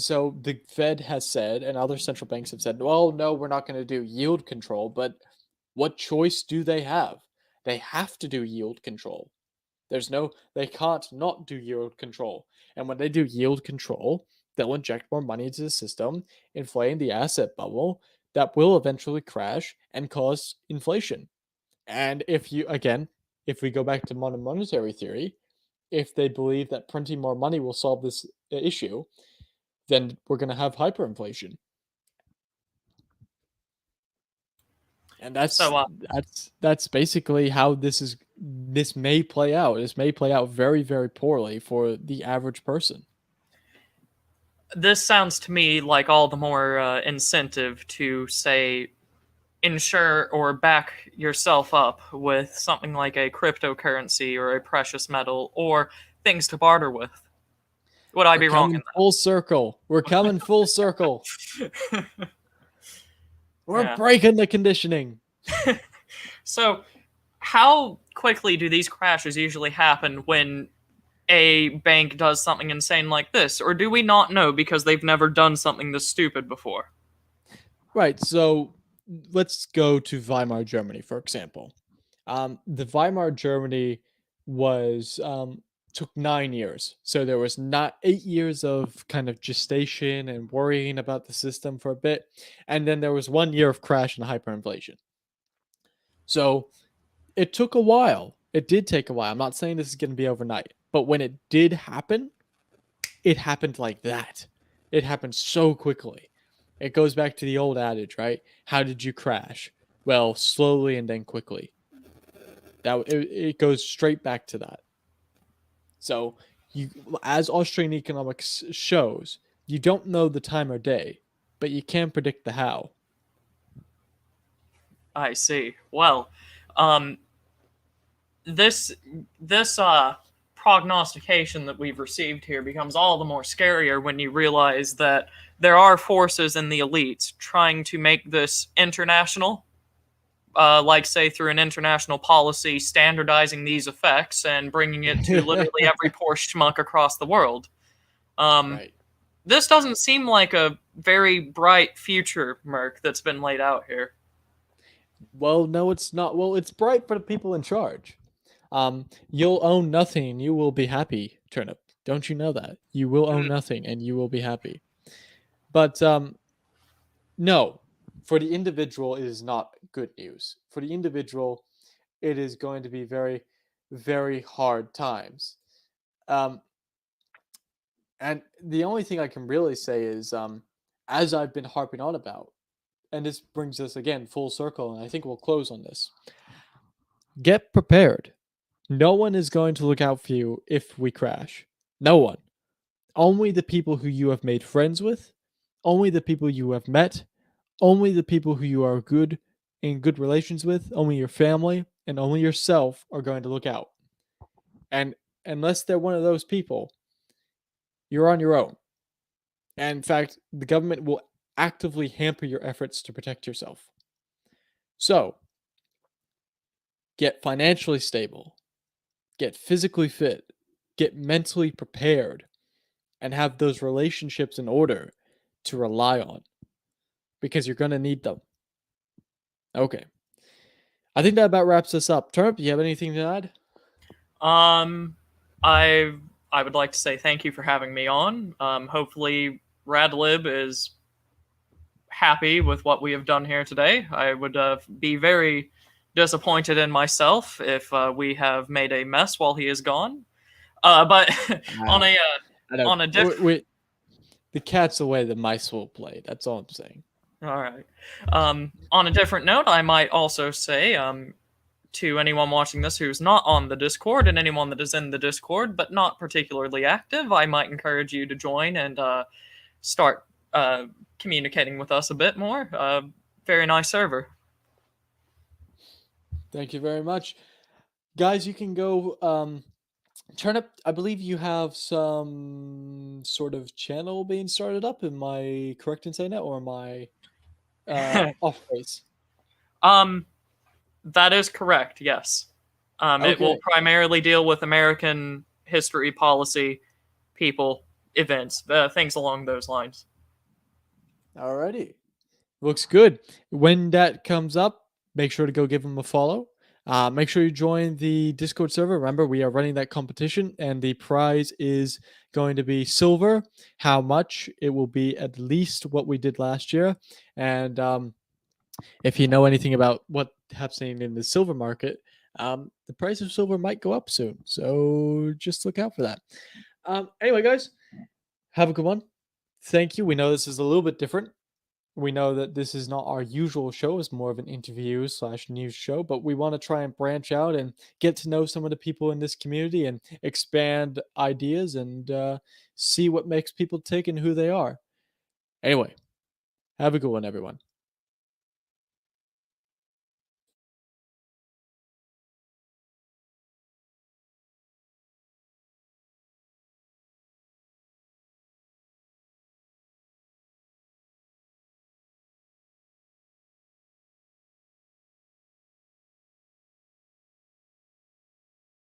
so the Fed has said, and other central banks have said, well, no, we're not going to do yield control. But what choice do they have? They have to do yield control. They can't not do yield control. And when they do yield control, they'll inject more money into the system, inflating the asset bubble that will eventually crash and cause inflation. And if we go back to modern monetary theory, if they believe that printing more money will solve this issue, then we're going to have hyperinflation. And So, that's basically how this may play out. This may play out very, very poorly for the average person. this sounds to me like all the more incentive to, say, insure or back yourself up with something like a cryptocurrency or a precious metal or things to barter with. Would I We're be wrong coming full circle. We're coming full circle. in that? We're Yeah. breaking the conditioning. So, how quickly do these crashes usually happen when a bank does something insane like this? Or do we not know because they've never done something this stupid before? Right. So let's go to Weimar Germany, for example. The Weimar Germany was took 9 years. So there was not 8 years of kind of gestation and worrying about the system for a bit, and then there was 1 year of crash and hyperinflation. So it took a while. It did take a while. I'm not saying this is going to be overnight, but when it did happen, it happened like that. It happened so quickly. It goes back to the old adage, right? How did you crash? Well, slowly and then quickly. It goes straight back to that. So, as Austrian economics shows, you don't know the time or day, but you can predict the how. I see. Well, um, this prognostication that we've received here becomes all the more scarier when you realize that there are forces in the elites trying to make this international, like say through an international policy standardizing these effects and bringing it to literally every poor schmuck across the world. Right. This doesn't seem like a very bright future, Merc, that's been laid out here. Well, no, it's not. Well, it's bright for the people in charge. You'll own nothing and you will be happy, Turnip. Don't you know that? You will own nothing and you will be happy. But no, for the individual, it is not good news. For the individual, it is going to be very, very hard times. Um, and the only thing I can really say is as I've been harping on about, and this brings us again full circle, and I think we'll close on this. Get prepared. No one is going to look out for you if we crash. No one. Only the people who you have made friends with, only the people you have met, only the people who you are in good relations with, only your family, and only yourself are going to look out. And unless they're one of those people, you're on your own. And in fact, the government will actively hamper your efforts to protect yourself. So, get financially stable, get physically fit, get mentally prepared, and have those relationships in order to rely on because you're going to need them. Okay. I think that about wraps us up. Turnip, do you have anything to add? Um, I I would like to say thank you for having me on. Hopefully, RadLib is happy with what we have done here today. I would be very disappointed in myself if we have made a mess while he is gone. But on a I know. on a diff- The cat's away, the mice will play. That's all I'm saying. all right. On a different note, I might also say to anyone watching this who's not on the Discord and anyone that is in the Discord but not particularly active, I might encourage you to join and start communicating with us a bit more. Very nice server. Thank you very much. Guys, you can go Turnip, I believe you have some sort of channel being started up. Am I correct in saying that, or am I off base? That is correct. Yes. It will Okay. primarily deal with American history, policy, people, events, things along those lines. Alrighty. Looks good. When that comes up, make sure to go give them a follow. Make sure you join the Discord server. Remember, we are running that competition, and the prize is going to be silver. How much? It will be at least what we did last year. And if you know anything about what's happening in the silver market, the price of silver might go up soon. So just look out for that. Anyway, guys, have a good one. Thank you. We know this is a little bit different. We know that this is not our usual show; it's more of an interview/news show. But we want to try and branch out and get to know some of the people in this community and expand ideas and see what makes people tick and who they are. Anyway, have a good one, everyone.